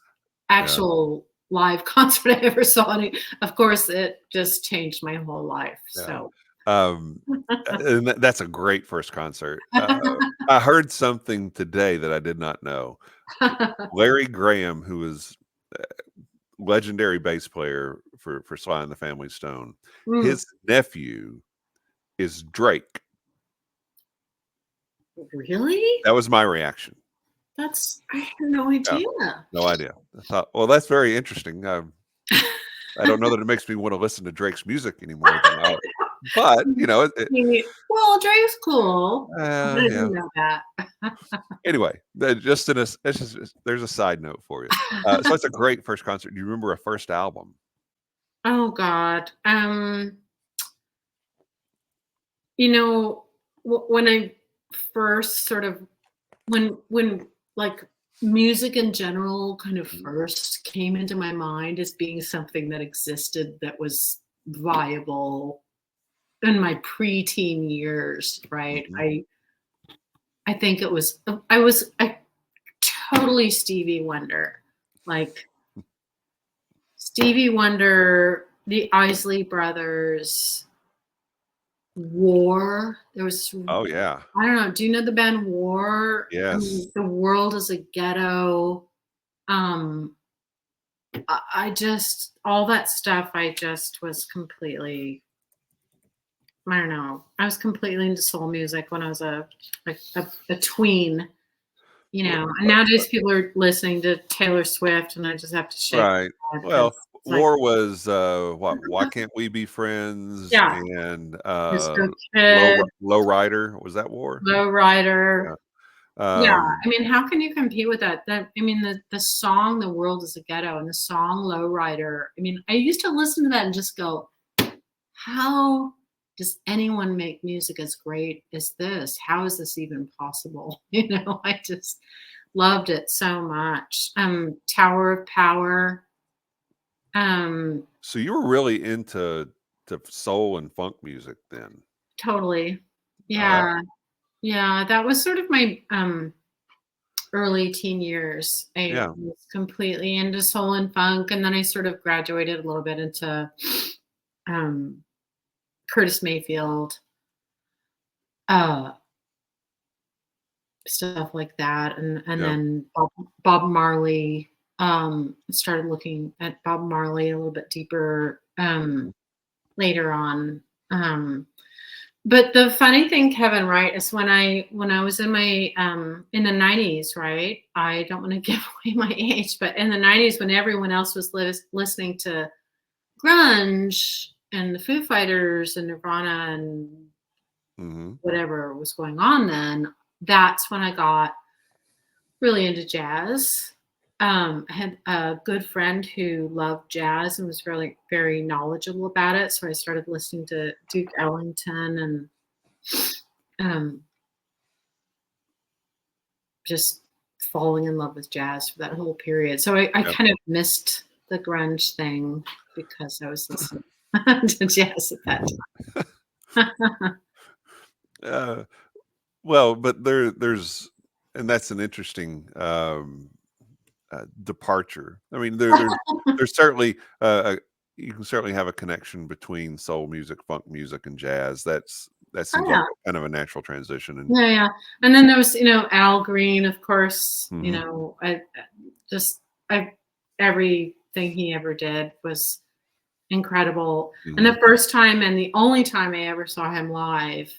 Yeah. actual live concert I ever saw. And of course, it just changed my whole life. Yeah. So, Um, and that's a great first concert. I heard something today that I did not know. Larry Graham, who was legendary bass player for Sly and the Family Stone, Mm, his nephew is Drake. really? That was my reaction. I had no Yeah, idea. no idea. I thought, well, that's very interesting. I don't know that it makes me want to listen to Drake's music anymore than but Well, Dre's cool. I yeah. didn't know that. Anyway, there's a side note for you. So it's a great first concert. Do you remember a first album? Oh God. You know, when I first sort of when like music in general kind of Mhm, first came into my mind as being something that existed that was viable in my preteen years, right? mhm. I think it was I totally Stevie Wonder. Like Stevie Wonder, the Isley Brothers, War. There was Oh yeah, I don't know. Do you know the band War? I yes, mean, The World is a Ghetto. Um, I just all that stuff. I just was completely. I don't know. I was completely into soul music when I was a tween. Well, And nowadays people are listening to Taylor Swift, and I just have to shake right. my head because Well, it's like, War was what? Why can't we be friends? yeah, And Disco Kid, Low Rider, was that War? Low Rider. Yeah. Yeah, Um, I mean, how can you compete with that? I mean, the song "The World Is a Ghetto" and the song "Low Rider." I mean, I used to listen to that and just go, "How does anyone make music as great as this? How is this even possible?" I just loved it so much. Tower of Power. Um, so you were really into soul and funk music then. Totally. Oh, that Yeah, yeah. That was sort of my early teen years. I yeah. was completely into soul and funk, and then I sort of graduated a little bit into um, Curtis Mayfield, stuff like that, and Yeah. then Bob Marley. Started looking at Bob Marley a little bit deeper later on. But the funny thing, Kevin, right, is when I was in my in the 90s, right? I don't want to give away my age, but in the 90s, when everyone else was listening to grunge and the Foo Fighters and Nirvana and whatever was going on, then that's when I got really into jazz. I had a good friend who loved jazz and was really very knowledgeable about it. So I started listening to Duke Ellington and just falling in love with jazz for that whole period. So I kind of missed the grunge thing because I was listening to jazz at that time. Well, but there's, and that's an interesting departure. I mean, there's certainly you can certainly have a connection between soul music, funk music, and jazz. That seems like kind of a natural transition. And yeah. And then there was, Al Green, of course. Everything he ever did was incredible. And the first time and the only time I ever saw him live,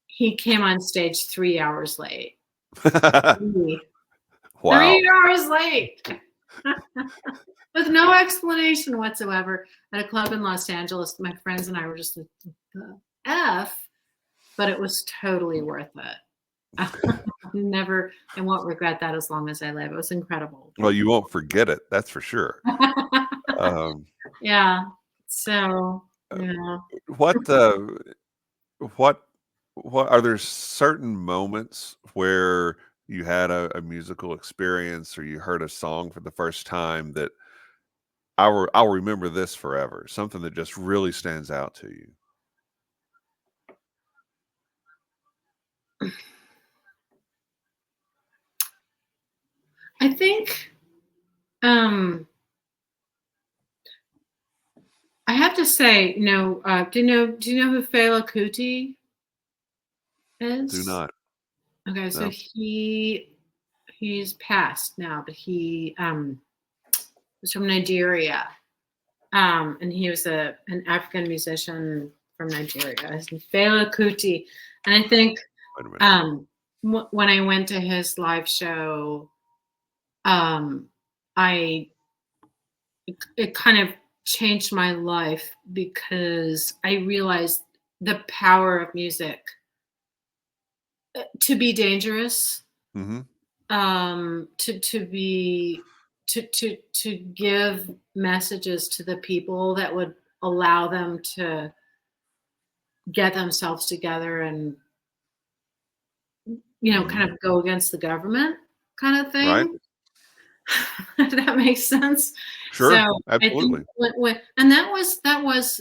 he came on stage 3 hours late. Wow. 3 hours late. With no explanation whatsoever at a club in Los Angeles. My friends and I were just like, the F, but it was totally worth it. I won't regret that as long as I live. It was incredible. Well, you won't forget it. That's for sure. Yeah. So, yeah. What are there certain moments where you had a musical experience or you heard a song for the first time that I'll remember this forever, something that just really stands out to you? I think I have to say, do you know who Fela Kuti is? Do not. Okay, so he's passed now, but he was from Nigeria. And he was an African musician from Nigeria. His name Fela Kuti. And I think when I went to his live show, it kind of changed my life because I realized the power of music to be dangerous, to give messages to the people that would allow them to get themselves together and kind of go against the government kind of thing. Right. If that makes sense. Sure. So Absolutely. I think and that was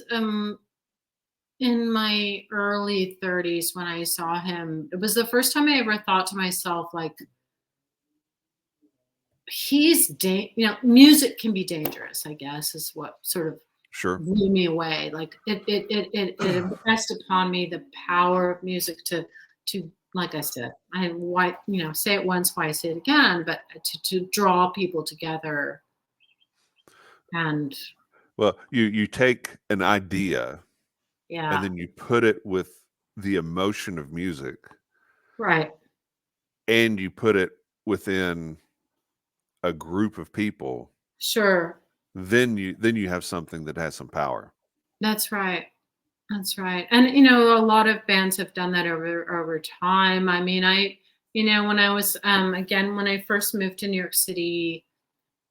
in my early 30s when I saw him. It was the first time I ever thought to myself, like, music can be dangerous, I guess, is what sort of blew me away. Like it impressed upon me the power of music to like I said, say it once, why say it again, but to draw people together. And well, you take an idea, and then you put it with the emotion of music, right? And you put it within a group of people. Sure. Then you have something that has some power. That's right. That's right. And a lot of bands have done that over time. I mean, when I was again, when I first moved to New York City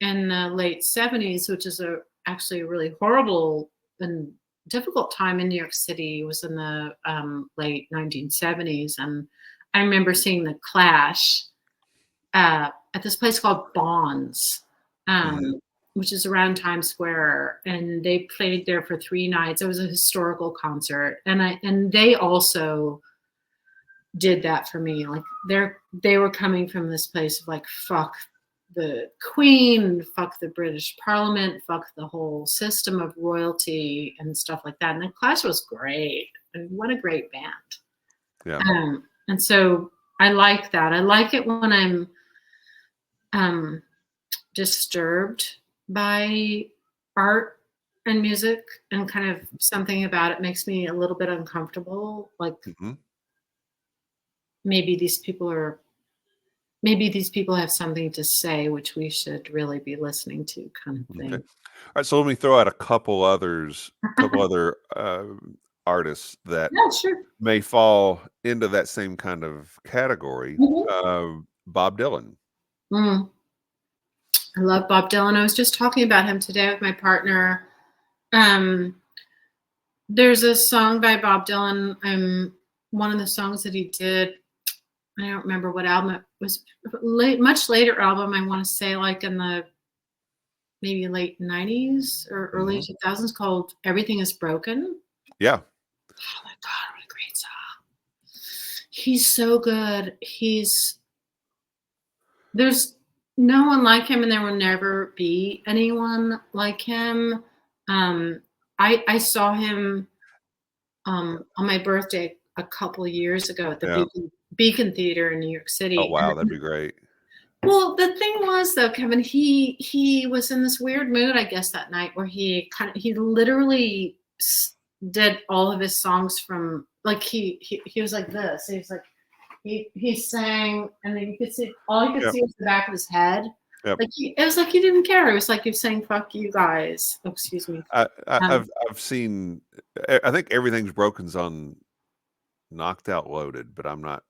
in the late 70s, which is actually a really horrible and difficult time in New York City, was in the late 1970s. And I remember seeing the Clash at this place called Bonds, which is around Times Square, and they played there for 3 nights. It was a historical concert, and they also did that for me. Like they were coming from this place of like, fuck the Queen, fuck the British Parliament, fuck the whole system of royalty and stuff like that. And the Clash was great. And what a great band. Yeah. And so I like that. I like it when I'm disturbed by art and music, and kind of something about it makes me a little bit uncomfortable. Like Mm-hmm. maybe these people have something to say, which we should really be listening to, kind of Okay. thing. All right. So let me throw out a couple other artists that Yeah, sure. may fall into that same kind of category. Mhm. Bob Dylan. Mm. I love Bob Dylan. I was just talking about him today with my partner. There's a song by Bob Dylan. One of the songs that he did, I don't remember what album it was. Much later album. I want to say like in the maybe late 90s or early 2000s, called "Everything Is Broken." Yeah. Oh my God, what a great song! He's so good. There's no one like him, and there will never be anyone like him. I saw him on my birthday a couple of years ago at the Yeah. Beacon Theater in New York City. Oh wow, that'd be great. Well, the thing was though, Kevin, he was in this weird mood, I guess, that night where he literally did all of his songs from like he was like this. He was like he sang, and then you could see Yep. was the back of his head. Yep. Like it was like he didn't care. It was like he was saying "fuck you guys." Oh, excuse me. I've seen. I think Everything's Broken's on Knocked Out Loaded, but I'm not.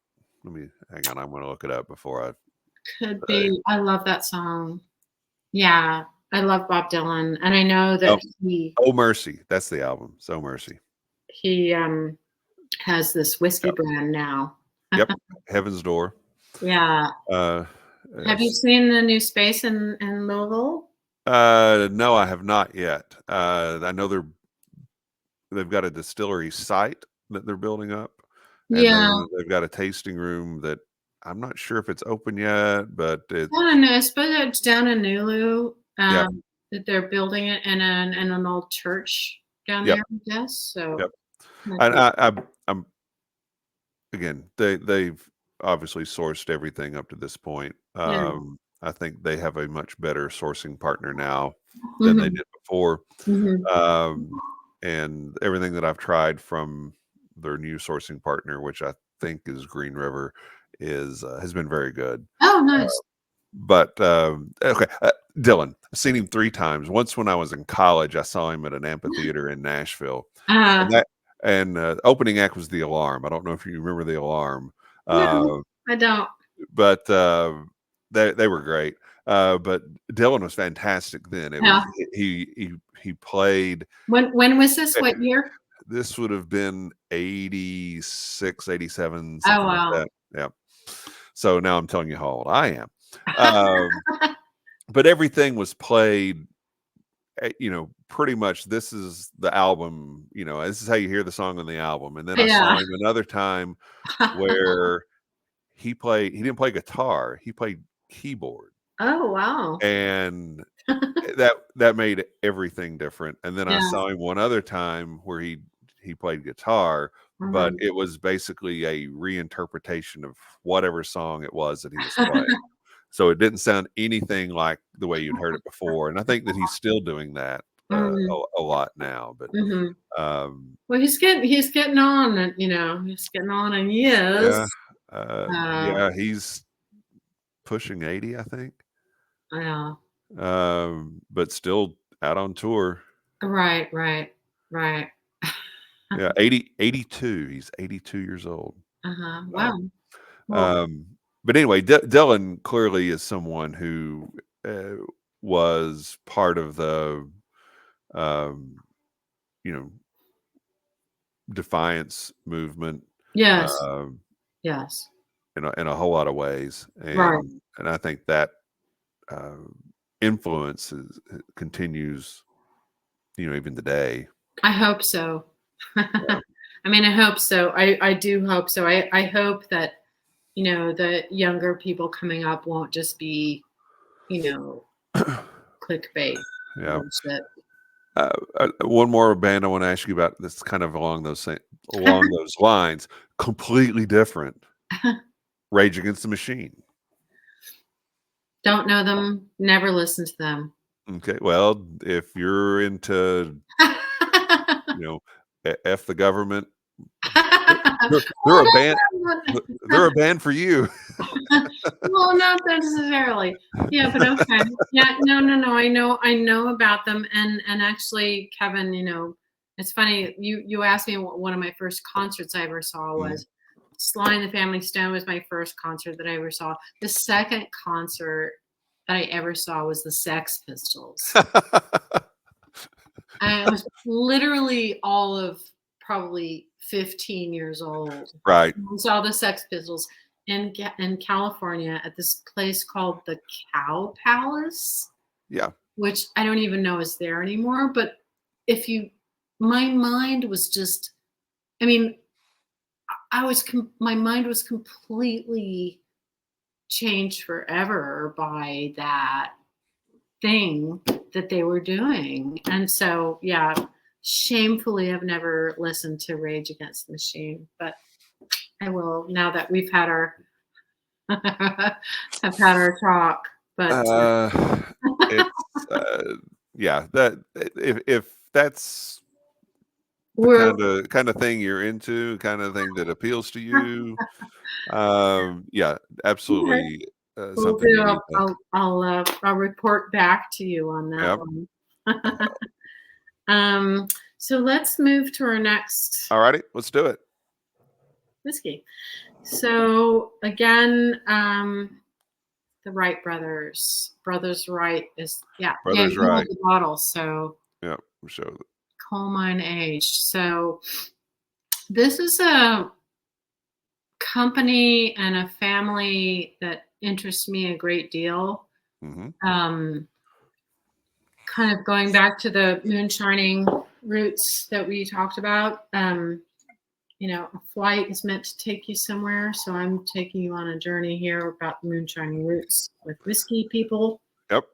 Let me hang on. I'm going to look it up before I. Could be. I love that song. Yeah, I love Bob Dylan, and I know that Oh Mercy, that's the album. So Mercy. He has this whiskey brand now. Yep. Heaven's Door. Yeah. Have you seen the new space in Louisville? No, I have not yet. I know they've got a distillery site that they're building up, and then they've got a tasting room that I'm not sure if it's open yet, but it's. I don't know. I suppose it's down in Nulu. Yep. That they're building it in an old church down there, I guess. So. Yep. And I'm again, they've obviously sourced everything up to this point. I think they have a much better sourcing partner now than they did before. And everything that I've tried from their new sourcing partner, which I think is Green River, has been very good. Oh, nice. But okay, Dylan, I've seen him 3 times. Once when I was in college, I saw him at an amphitheater in Nashville, and opening act was The Alarm. I don't know if you remember The Alarm. No, I don't. But they were great. But Dylan was fantastic then. It was he played. When was this? What year? This would have been 86, 87, Oh, something wow. like that. Yeah. So now I'm telling you how old I am. But everything was played, pretty much this is the album, this is how you hear the song on the album. And then I saw him another time where he didn't play guitar, he played keyboard. Oh, wow. And that made everything different. And then I saw him one other time where he played guitar, but it was basically a reinterpretation of whatever song it was that he was playing. So it didn't sound anything like the way you'd heard it before. And I think that he's still doing that a lot now. But well, he's getting on, and he's getting on in years. Yeah, he's pushing 80, I think. Yeah. But still out on tour. Right. Yeah, 82. He's 82 years old. Wow. Well, but anyway, Dylan clearly is someone who was part of the, Defiance movement. Yes. Yes. In a whole lot of ways, Right. And I think that influence continues, even today. I hope so. I mean, I hope so. I do hope so. I hope that, the younger people coming up won't just be clickbait Yeah. bullshit. One more band I want to ask you about that's kind of along those lines, completely different. Rage Against the Machine. Don't know them, never listened to them. Okay, well, if you're into, F the government, they're a band. They're a band for you. Well, not necessarily. Yeah, but okay. Yeah, no. I know about them, and actually, Kevin, it's funny. You asked me what one of my first concerts I ever saw was. Sly and the Family Stone was my first concert that I ever saw. The second concert that I ever saw was the Sex Pistols. I was literally all of probably 15 years old. Right. We saw the Sex Pistols in California at this place called the Cow Palace. Yeah. Which I don't even know is there anymore. But my mind was just, I mean, my mind was completely changed forever by that thing that they were doing. And so, yeah, shamefully, I've never listened to Rage Against the Machine, but I will now that we've had our have had our talk. But it's yeah, that if that's the kind of thing you're into, kind of thing that appeals to you, yeah, absolutely. We'll Something you need to. I'll report back to you on that Yep. one. So let's move to our next All righty, let's do it. whiskey. So again, the Wright brothers Wright is Brothers you hold Wright. the bottle, so Yeah, show. coal mine aged. So this is a company and a family that interests me a great deal. Kind of going back to the moonshining roots that we talked about. A flight is meant to take you somewhere, so I'm taking you on a journey here about moonshining roots with whiskey people. Yep.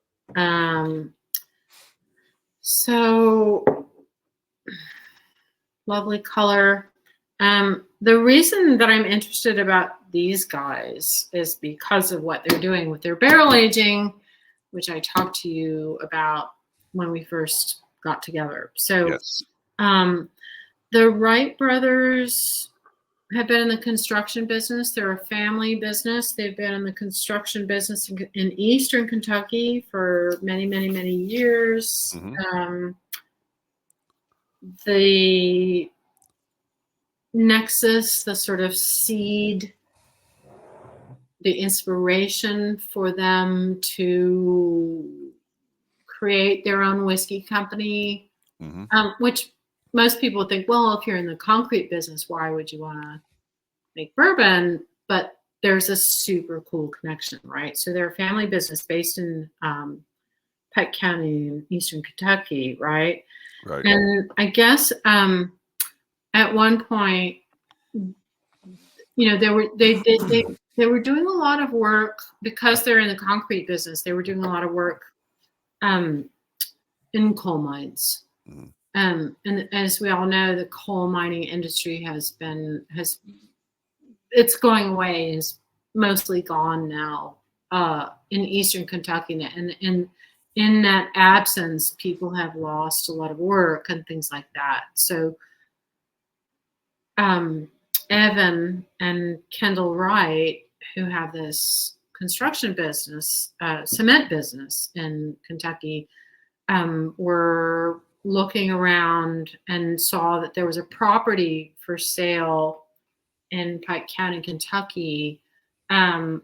So lovely color. The reason that I'm interested about these guys is because of what they're doing with their barrel aging, which I talked to you about when we first got together. So yes. The Wright brothers have been in the construction business. They're a family business. They've been in the construction business in Eastern Kentucky for many, many, many years. The nexus, the sort of seed, the inspiration for them to create their own whiskey company, which most people think, well, if you're in the concrete business, why would you want to make bourbon? But there's a super cool connection, right? So they're a family business based in Pike County in Eastern Kentucky, right? Right. And I guess at one point, they were doing a lot of work because they're in the concrete business. They were doing a lot of work in coal mines. And as we all know, the coal mining industry it's going away, is mostly gone now in Eastern Kentucky. And in that absence, people have lost a lot of work and things like that. So Evan and Kendall Wright, who have this construction business, cement business in Kentucky, were looking around and saw that there was a property for sale in Pike County, Kentucky. And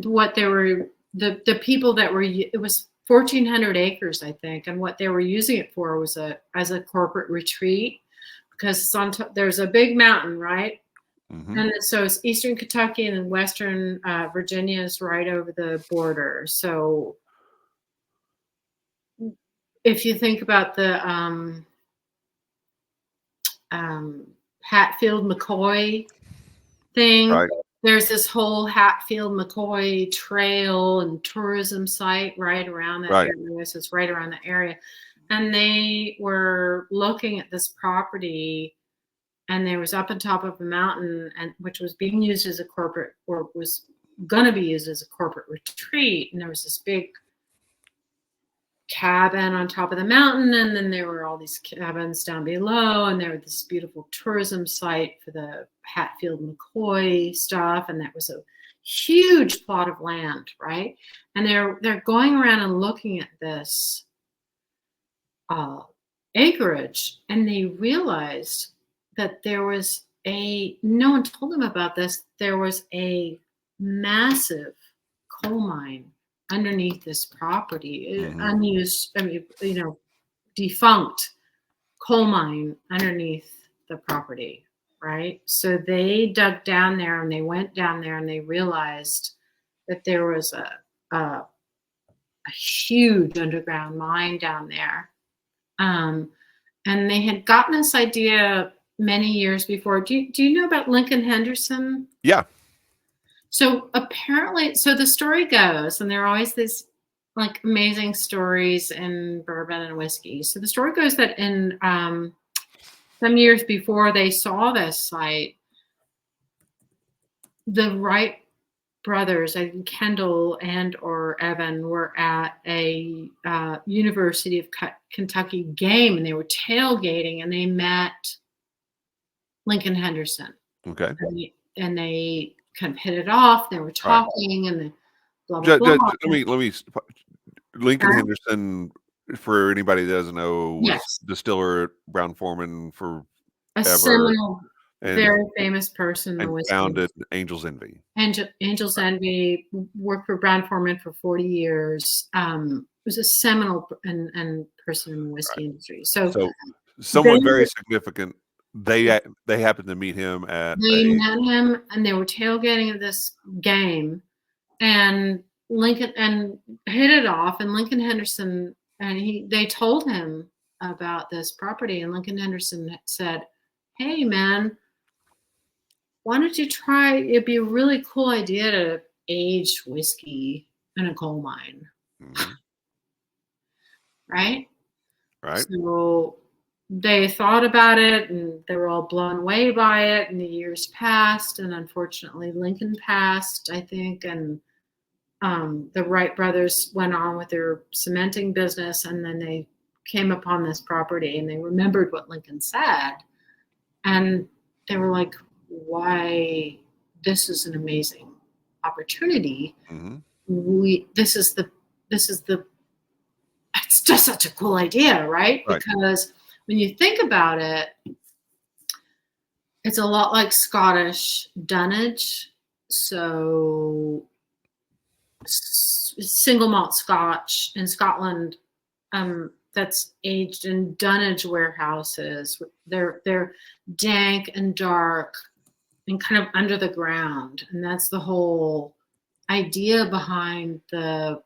what they were, the people that were, it was 1,400 acres, I think. And what they were using it for was as a corporate retreat, because there's a big mountain, right? And so it's Eastern Kentucky, and then Western Virginia is right over the border. So if you think about the Hatfield McCoy thing, Right. there's this whole Hatfield McCoy trail and tourism site right around that Right. area. So it's right around the area. And they were looking at this property, and there was up on top of a mountain, and which was being used as a corporate, or was going to be used as a corporate retreat. And there was this big cabin on top of the mountain, and then there were all these cabins down below, and there was this beautiful tourism site for the Hatfield McCoy stuff, and that was a huge plot of land, right? And they're going around and looking at this acreage, and they realized that there was no one told them about this, there was a massive coal mine underneath this property, unused, defunct coal mine underneath the property, right? So they dug down there, and they went down there, and they realized that there was a huge underground mine down there. And they had gotten this idea many years before. Do you know about Lincoln Henderson? Yeah. So apparently, so the story goes, and there are always these like amazing stories in bourbon and whiskey. So the story goes that in some years before they saw this site, the Wright brothers, I think Kendall and or Evan, were at a University of Kentucky game, and they were tailgating, and they met Lincoln Henderson. Okay. And they kind of hit it off. They were talking, and the blah blah blah. Let me. Lincoln Henderson, for anybody that doesn't know, was Yes. distiller at Brown-Forman for A seminal, very famous person in the and whiskey founded industry. Angel's Envy. Angel's Envy, worked for Brown-Forman for 40 years. Was a seminal and person in the whiskey industry. So someone very significant. They happened to meet him at. They met him, and they were tailgating at this game, and Lincoln and hit it off. And Lincoln Henderson, and they told him about this property, and Lincoln Henderson said, "Hey, man, why don't you try? It'd be a really cool idea to age whiskey in a coal mine." Right? So they thought about it, and they were all blown away by it, and the years passed, and unfortunately Lincoln passed, I think, and the Wright brothers went on with their cementing business, and then they came upon this property, and they remembered what Lincoln said, and they were like, why, this is an amazing opportunity. This is it's just such a cool idea, right? Because when you think about it, it's a lot like Scottish dunnage. So single malt Scotch in Scotland, that's aged in dunnage warehouses. They're dank and dark and kind of under the ground, and that's the whole idea behind the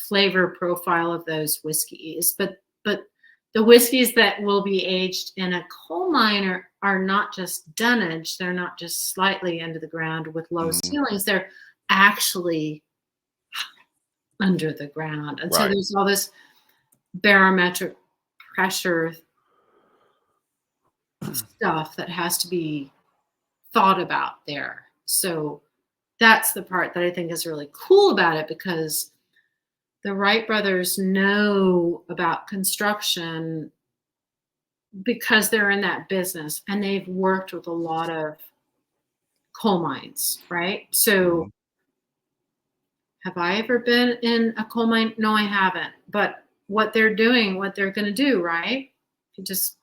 flavor profile of those whiskeys. But the whiskeys that will be aged in a coal mine are not just dunnage. They're not just slightly under the ground with low ceilings. They're actually under the ground. And so there's all this barometric pressure stuff that has to be thought about there. So that's the part that I think is really cool about it, because the Wright brothers know about construction because they're in that business, and they've worked with a lot of coal mines, right? So have I ever been in a coal mine? No, I haven't. But what they're doing, what they're going to do, right? If you just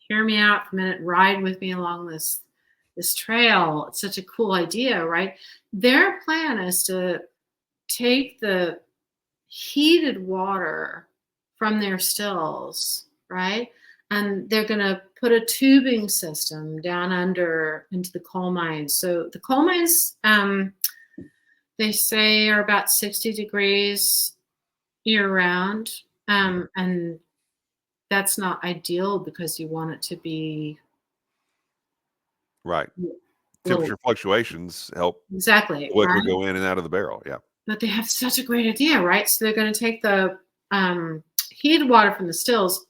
hear me out for a minute, ride with me along this trail. It's such a cool idea, right? Their plan is to take the heated water from their stills, right? And they're going to put a tubing system down under into the coal mines. So the coal mines, they say, are about 60 degrees year round. And that's not ideal, because you want it to be little temperature fluctuations help exactly, the liquid right? go in and out of the barrel. Yeah. But they have such a great idea, right? So they're going to take the heated water from the stills,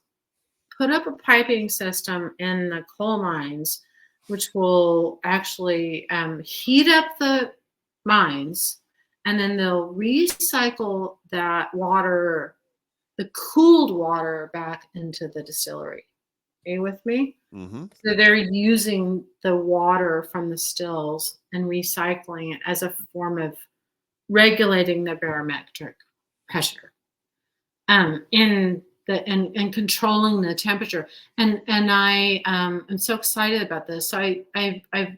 put up a piping system in the coal mines, which will actually heat up the mines, and then they'll recycle that water, the cooled water, back into the distillery. Are you with me? Mm-hmm. So they're using the water from the stills and recycling it as a form of regulating the barometric pressure in the and controlling the temperature. And I am so excited about this. So I've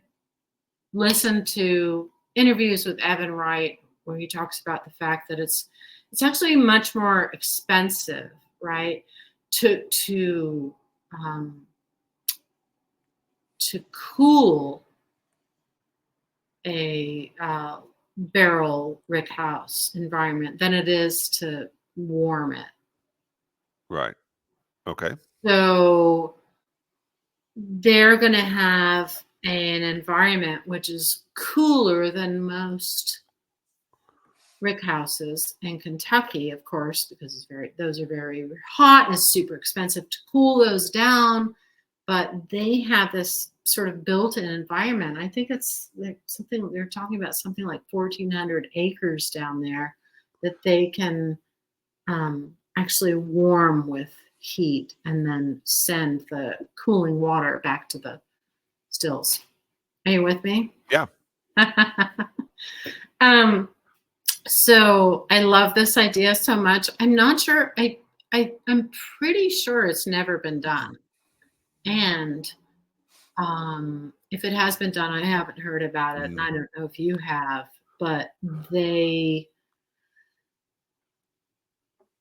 listened to interviews with Evan Wright where he talks about the fact that it's actually much more expensive, right, um, to cool a barrel rick house environment than it is to warm it. Right. Okay. So they're going to have an environment which is cooler than most rick houses in Kentucky, of course, because those are very hot and it's super expensive to cool those down. But they have this sort of built-in environment. I think it's like something they're talking about, something like 1,400 acres down there that they can actually warm with heat and then send the cooling water back to the stills. Are you with me? Yeah. So I love this idea so much. I'm not sure. I'm pretty sure it's never been done. And if it has been done, I haven't heard about it, and I don't know if you have, but they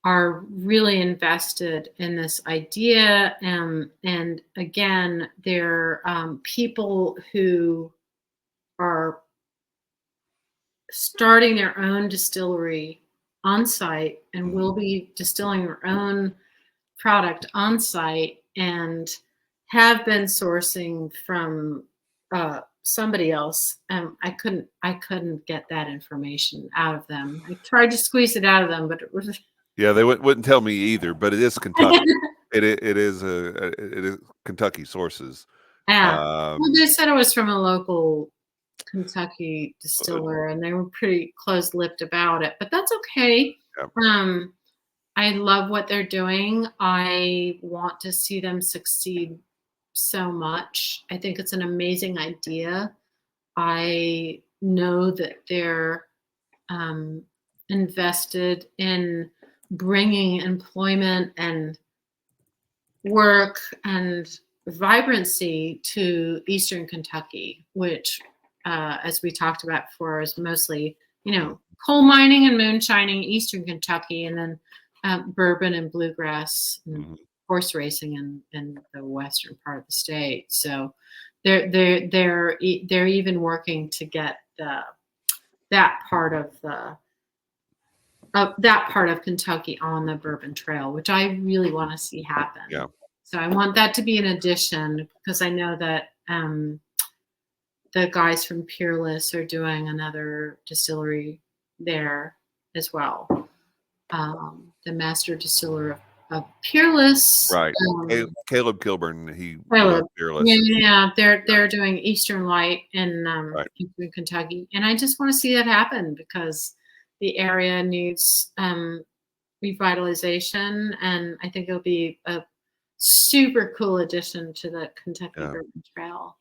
are really invested in this idea. And again, they're people who are starting their own distillery on site and will be distilling their own product on site and have been sourcing from somebody else. I couldn't get that information out of them. I tried to squeeze it out of them, but it was Yeah, they wouldn't tell me either, but it is Kentucky. it is Kentucky sources. Well, they said it was from a local Kentucky distiller, and they were pretty close-lipped about it, but that's okay. Yeah. I love what they're doing. I want to see them succeed so much. I think it's an amazing idea. I know that they're invested in bringing employment and work and vibrancy to Eastern Kentucky, which, as we talked about before, is mostly, coal mining and moonshining, Eastern Kentucky, and then bourbon and bluegrass and horse racing in the western part of the state. So they're even working to get that part of Kentucky on the Bourbon Trail, which I really want to see happen. Yeah. So I want that to be an addition, because I know that the guys from Peerless are doing another distillery there as well. The master distiller of Peerless, Right. Caleb Kilburn, he Caleb. Fearless. Yeah, they're doing Eastern Light in Eastern Kentucky, and I just want to see that happen because the area needs revitalization, and I think it'll be a super cool addition to the Kentucky Bourbon Trail.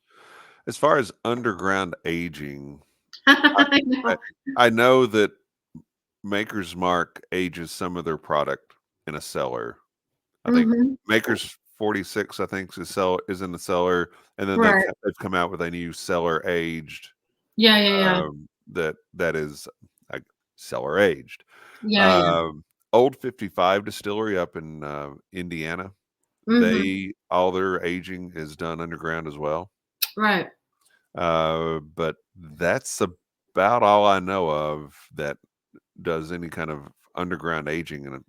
As far as underground aging, I know that Maker's Mark ages some of their product in a cellar. I think Maker's 46, I think, is in the cellar, and then they've come out with a new cellar aged. That is cellar aged. Old 55 Distillery up in Indiana. All their aging is done underground as well. Right. But that's about all I know of that does any kind of underground aging, and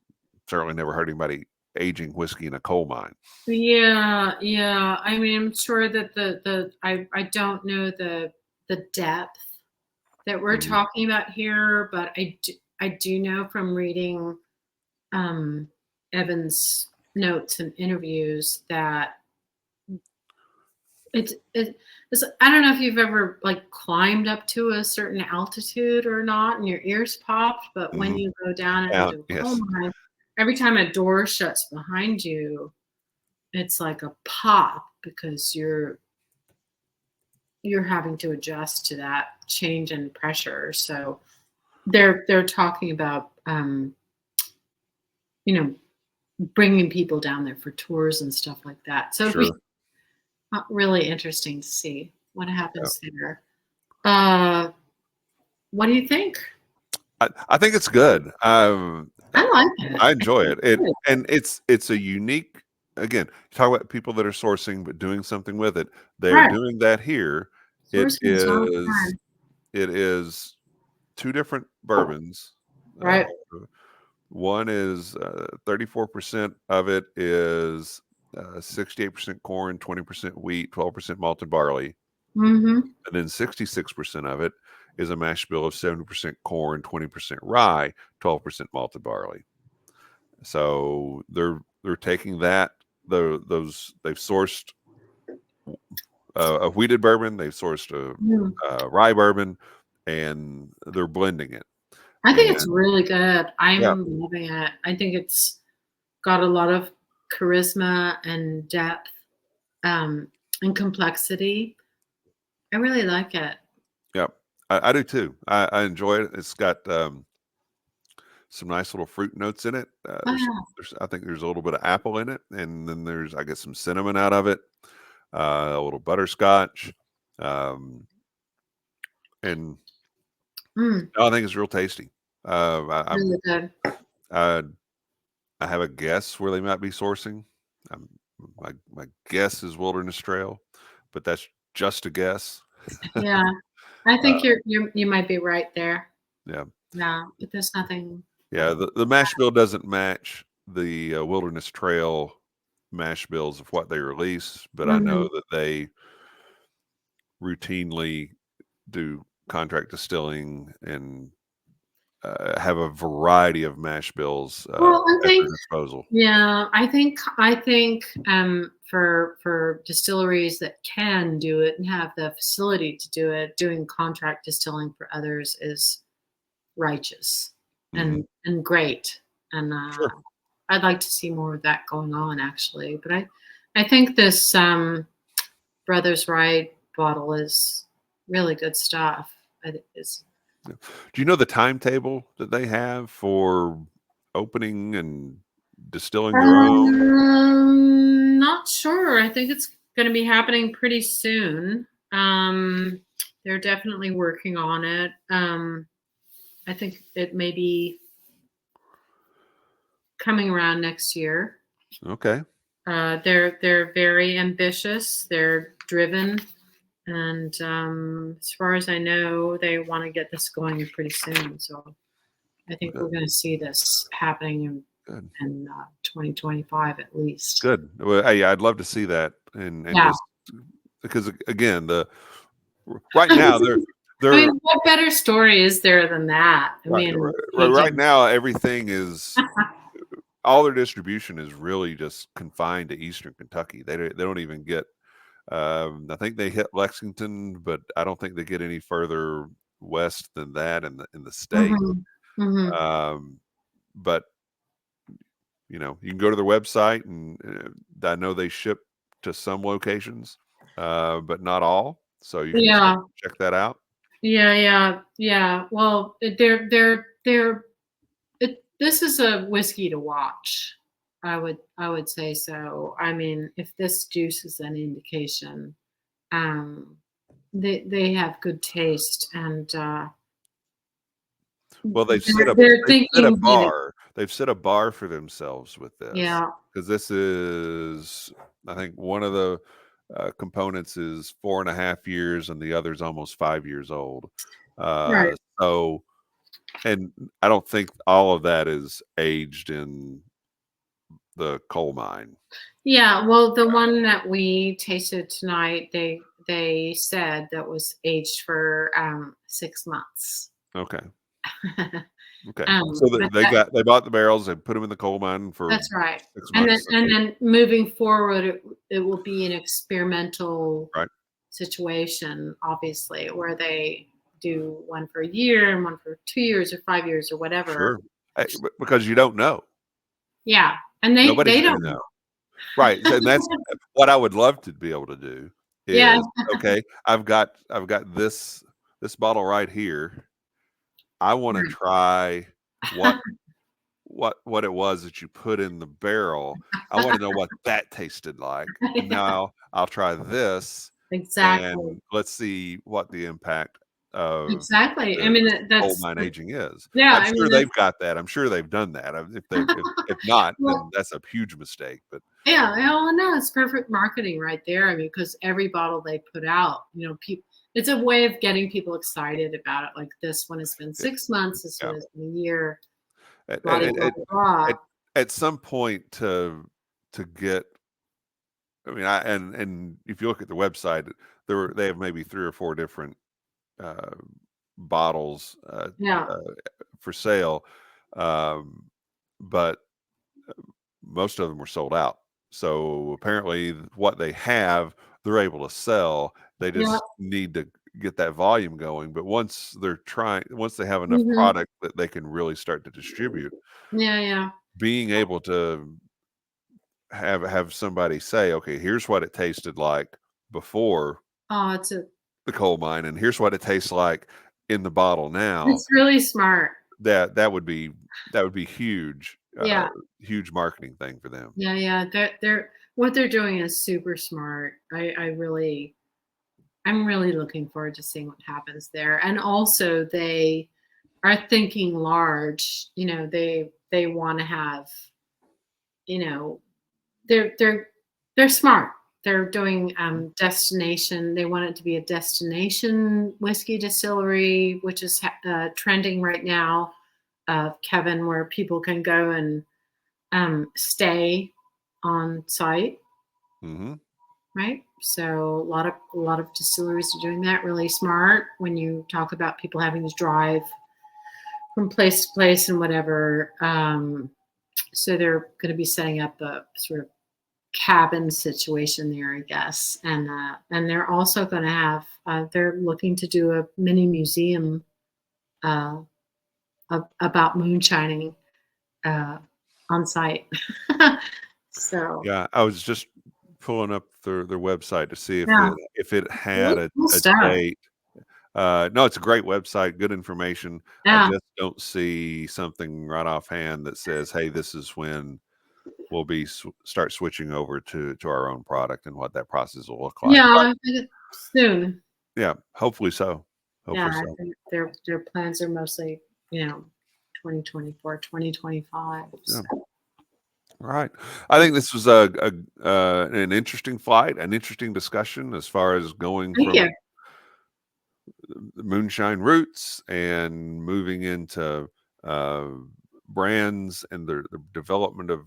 certainly never heard anybody aging whiskey in a coal mine. Yeah. I mean, I'm sure that I don't know the the depth that we're Mhm. talking about here, but I do know from reading Evan's notes and interviews that it's I don't know if you've ever like climbed up to a certain altitude or not and your ears popped, but when Mhm. you go down Yeah, into a coal yes. mine, every time a door shuts behind you, it's like a pop because you're having to adjust to that change in pressure. So they're talking about you know bringing people down there for tours and stuff like that. So it'd be Sure. really interesting to see what Yeah. happens there. Uh, what do you think? I think it's good. I like it. I enjoy it. It Good. and it's a unique again, talk about people that are sourcing but doing something with it. They're Right. doing that here. It Sourcing is all the is time. it is two different bourbons. Uh, Right. one is 34% of it is 68% corn, 20% wheat, 12% malted barley. Mm-hmm. And then 66% of it is a mash bill of 70% corn, 20% rye, 12% malted barley. So they're taking that those they've sourced a wheated bourbon, they've sourced Mm. a rye bourbon, and they're blending it. I think it's And really good. yeah, I'm loving it. I think it's got a lot of charisma and depth um, and complexity. I really like it. yeah, I do too. I enjoy it. It's got some nice little fruit notes in it. Oh, yeah. There's I think there's a little bit of apple in it, and then I get some cinnamon out of it, a little butterscotch, um, and Mm, I think it's real tasty. really good. I I have a guess where they might be sourcing. Um, my guess is Wilderness Trail, but that's just a guess. Yeah. I Uh, think you might be right there. yeah, Yeah, but there's nothing. yeah. The mash bill doesn't match the Wilderness Trail mash bills of what they release, but I know Mhm. that they routinely do contract distilling and have a variety of mash bills Well, I at think their disposal. yeah, I think for distilleries that can do it and have the facility to do it, doing contract distilling for others is righteous Hmm. and great. And Sure. I'd like to see more of that going on actually. But I think this Brothers Wright bottle is really good stuff. It's Yeah. Do you know the timetable that they have for opening and distilling their own? Not sure. I think it's going to be happening pretty soon. They're definitely working on it. I think it may be coming around next year. Okay. They're very ambitious. They're driven, and as far as I know, they want to get this going pretty soon. So I think we're Good. going to see this happening Good. in 2025 at least. Good. Well, hey, I'd love to see that, and Yeah. just because again, the right now I they're mean, what better story is there than that? I mean, right taking now everything is all their distribution is really just confined to Eastern Kentucky. They don't even get. I think they hit Lexington, but I don't think they get any further west than that in the state. Mhm, mhm. Um, but you can go to their website, and I know they ship to some locations, but not all. So you can Yeah, check that out. yeah. Well, they're this is a whiskey to watch. I would say so. I mean, if this juice is an indication, um, they have good taste and Well, they're they've set a thinking, bar. They've set a bar for themselves with this yeah, because this is, I think, one of the components is 4.5 years, and the other's almost 5 years old. right. So, and I don't think all of that is aged in the coal mine. Yeah, well, the one that we tasted tonight, they said that was aged for 6 months. Okay. Okay. So But they bought the barrels, they put them in the coal mine for that's right. 6 months. And then moving forward, it will be an experimental Right. situation, obviously, where they do one for a year and one for 2 years or 5 years or whatever. Sure. Because you don't know. Yeah, and Nobody's they going don't to know. know. Right. So, and that's what I would love to be able to do Yeah, is, okay, I've got this bottle right here. I want to right. try what what it was that you put in the barrel. I want to know what that tasted like. And Yeah, now I'll try this exactly, and let's see what the impact of exactly. I the mean, coal that's mine aging is. yeah. I'm I mean, sure they've got that. I'm sure they've done that. If not, then well, that's a huge mistake. But yeah. Well, no, it's perfect marketing right there. I mean, because every bottle they put out, people. It's a way of getting people excited about it. Like this one has been yeah, 6 months. This one yeah. has been a year. At, Blah at, blah at, blah. at, at some point to get, I mean, and if you look at the website, they have maybe 3 or 4 different uh, bottles Yeah. uh, for sale, um, but most of them were sold out. So apparently, what they have, they're able to sell. They Yeah. just need to get that volume going. But once they have enough Mhm. product that they can really start to distribute, Yeah, yeah. being able to have somebody say, okay, here's what it tasted like before Oh, it's a the coal mine, and here's what it tastes like in the bottle now. it's really smart. That would be huge, Yeah. huge marketing thing for them. Yeah, yeah. They're what they're doing is super smart. I'm really looking forward to seeing what happens there. And also they are thinking large. They want to have, you know, they're smart. They're doing destination. They want it to be a destination whiskey distillery, which is trending right now, Kevin, where people can go and stay on site, Hmm. right? So a lot of distilleries are doing that. Really smart. When you talk about people having to drive from place to place and whatever, so they're going to be setting up a sort of cabin situation there, I guess. And they're also going to have they're looking to do a mini museum uh, about moonshining uh, on site. So Yeah, I was just pulling up their website to see if yeah, it had really cool a stuff. date. No, it's a great website, good information. I Yeah, just don't see something right offhand that says, "Hey, this is when we'll start switching over to our own product and what that process will look like." yeah. But I think soon. yeah, hopefully so. Yeah, Hopefully I so. think their plans are mostly 2024, 2025. Yeah. So All right. I think this was an interesting flight, an interesting discussion as far as going thank from you. the moonshine roots and moving into uh, brands and the development of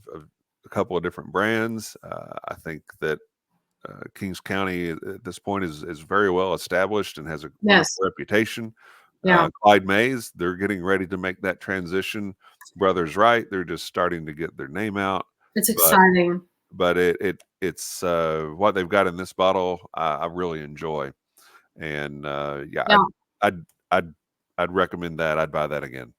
a couple of different brands. I think that Kings County at this point is very well established and has a wonderful Yes. reputation. Yeah. Clyde Mays, they're getting ready to make that transition. Brothers Wright, they're just starting to get their name out, It's but exciting. it's what they've got in this bottle. I really enjoy, and yeah, Yeah. I'd I'd I'd recommend that. I'd buy that again.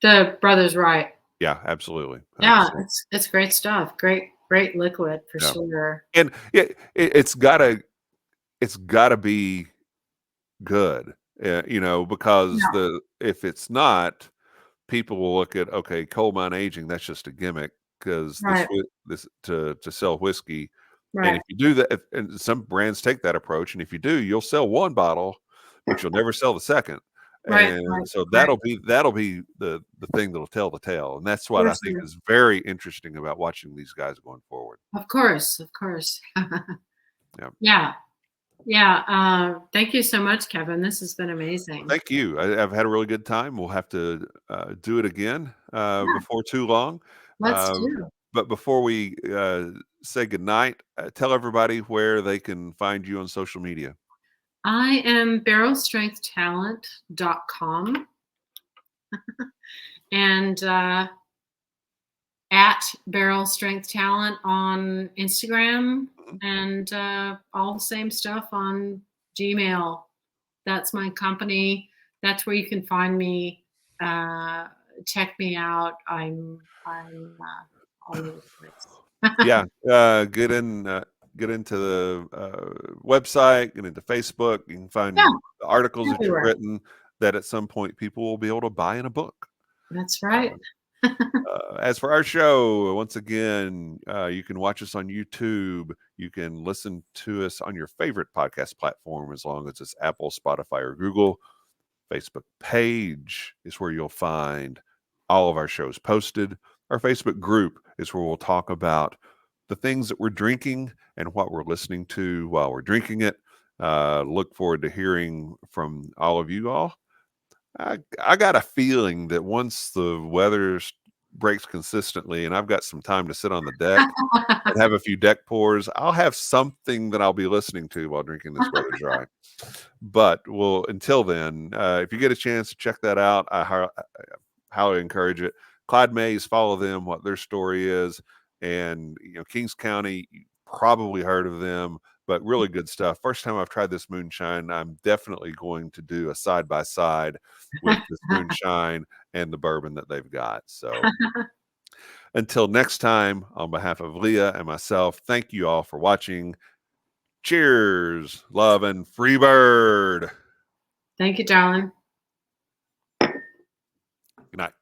The brother's right. Yeah, absolutely, Yeah, 100%. it's great stuff. Great liquid for Yeah, sure. and yeah, it's gotta be good, because Yeah. the if it's not, people will look at, okay, coal mine aging, that's just a gimmick because Right. this to sell whiskey. And Right. if you do that, and some brands take that approach, and if you do, you'll sell one bottle, but you'll never sell the second. Right. And Right. so Right. that'll be the thing that'll tell the tale. And that's what For I think sure. is very interesting about watching these guys going forward. Of course. Of course. Yeah. Yeah. Yeah. Thank you so much, Kevin. This has been Well, amazing. thank you. I've had a really good time. We'll have to do it again Yeah. before too long. Let's Uh, do. but before we say goodnight, tell everybody where they can find you on social media. I am barrelstrengthtalent.com and at Barrel Strength Talent on Instagram, and all the same stuff on Gmail. That's my company. That's where you can find me. Check me out. I'm all over the place. Yeah, get into the website, get into Facebook. You can find Yeah, the articles that you've everywhere. written that at some point people will be able to buy in a book. That's right. As for our show, once again, you can watch us on YouTube. You can listen to us on your favorite podcast platform as long as it's Apple, Spotify, or Google. Facebook page is where you'll find all of our shows posted. Our Facebook group is where we'll talk about the things that we're drinking and what we're listening to while we're drinking it. Look forward to hearing from all of you all. I got a feeling that once the weather breaks consistently and I've got some time to sit on the deck and have a few deck pours, I'll have something that I'll be listening to while drinking this weather dry. But until then, if you get a chance to check that out, I highly encourage it. Clyde Mays, follow them, what their story is. And, Kings County, you probably heard of them, but really good stuff. First time I've tried this moonshine, I'm definitely going to do a side by side with this moonshine and the bourbon that they've got. So until next time, on behalf of Leah and myself, thank you all for watching. Cheers, love, and free bird. Thank you, darling. Good night.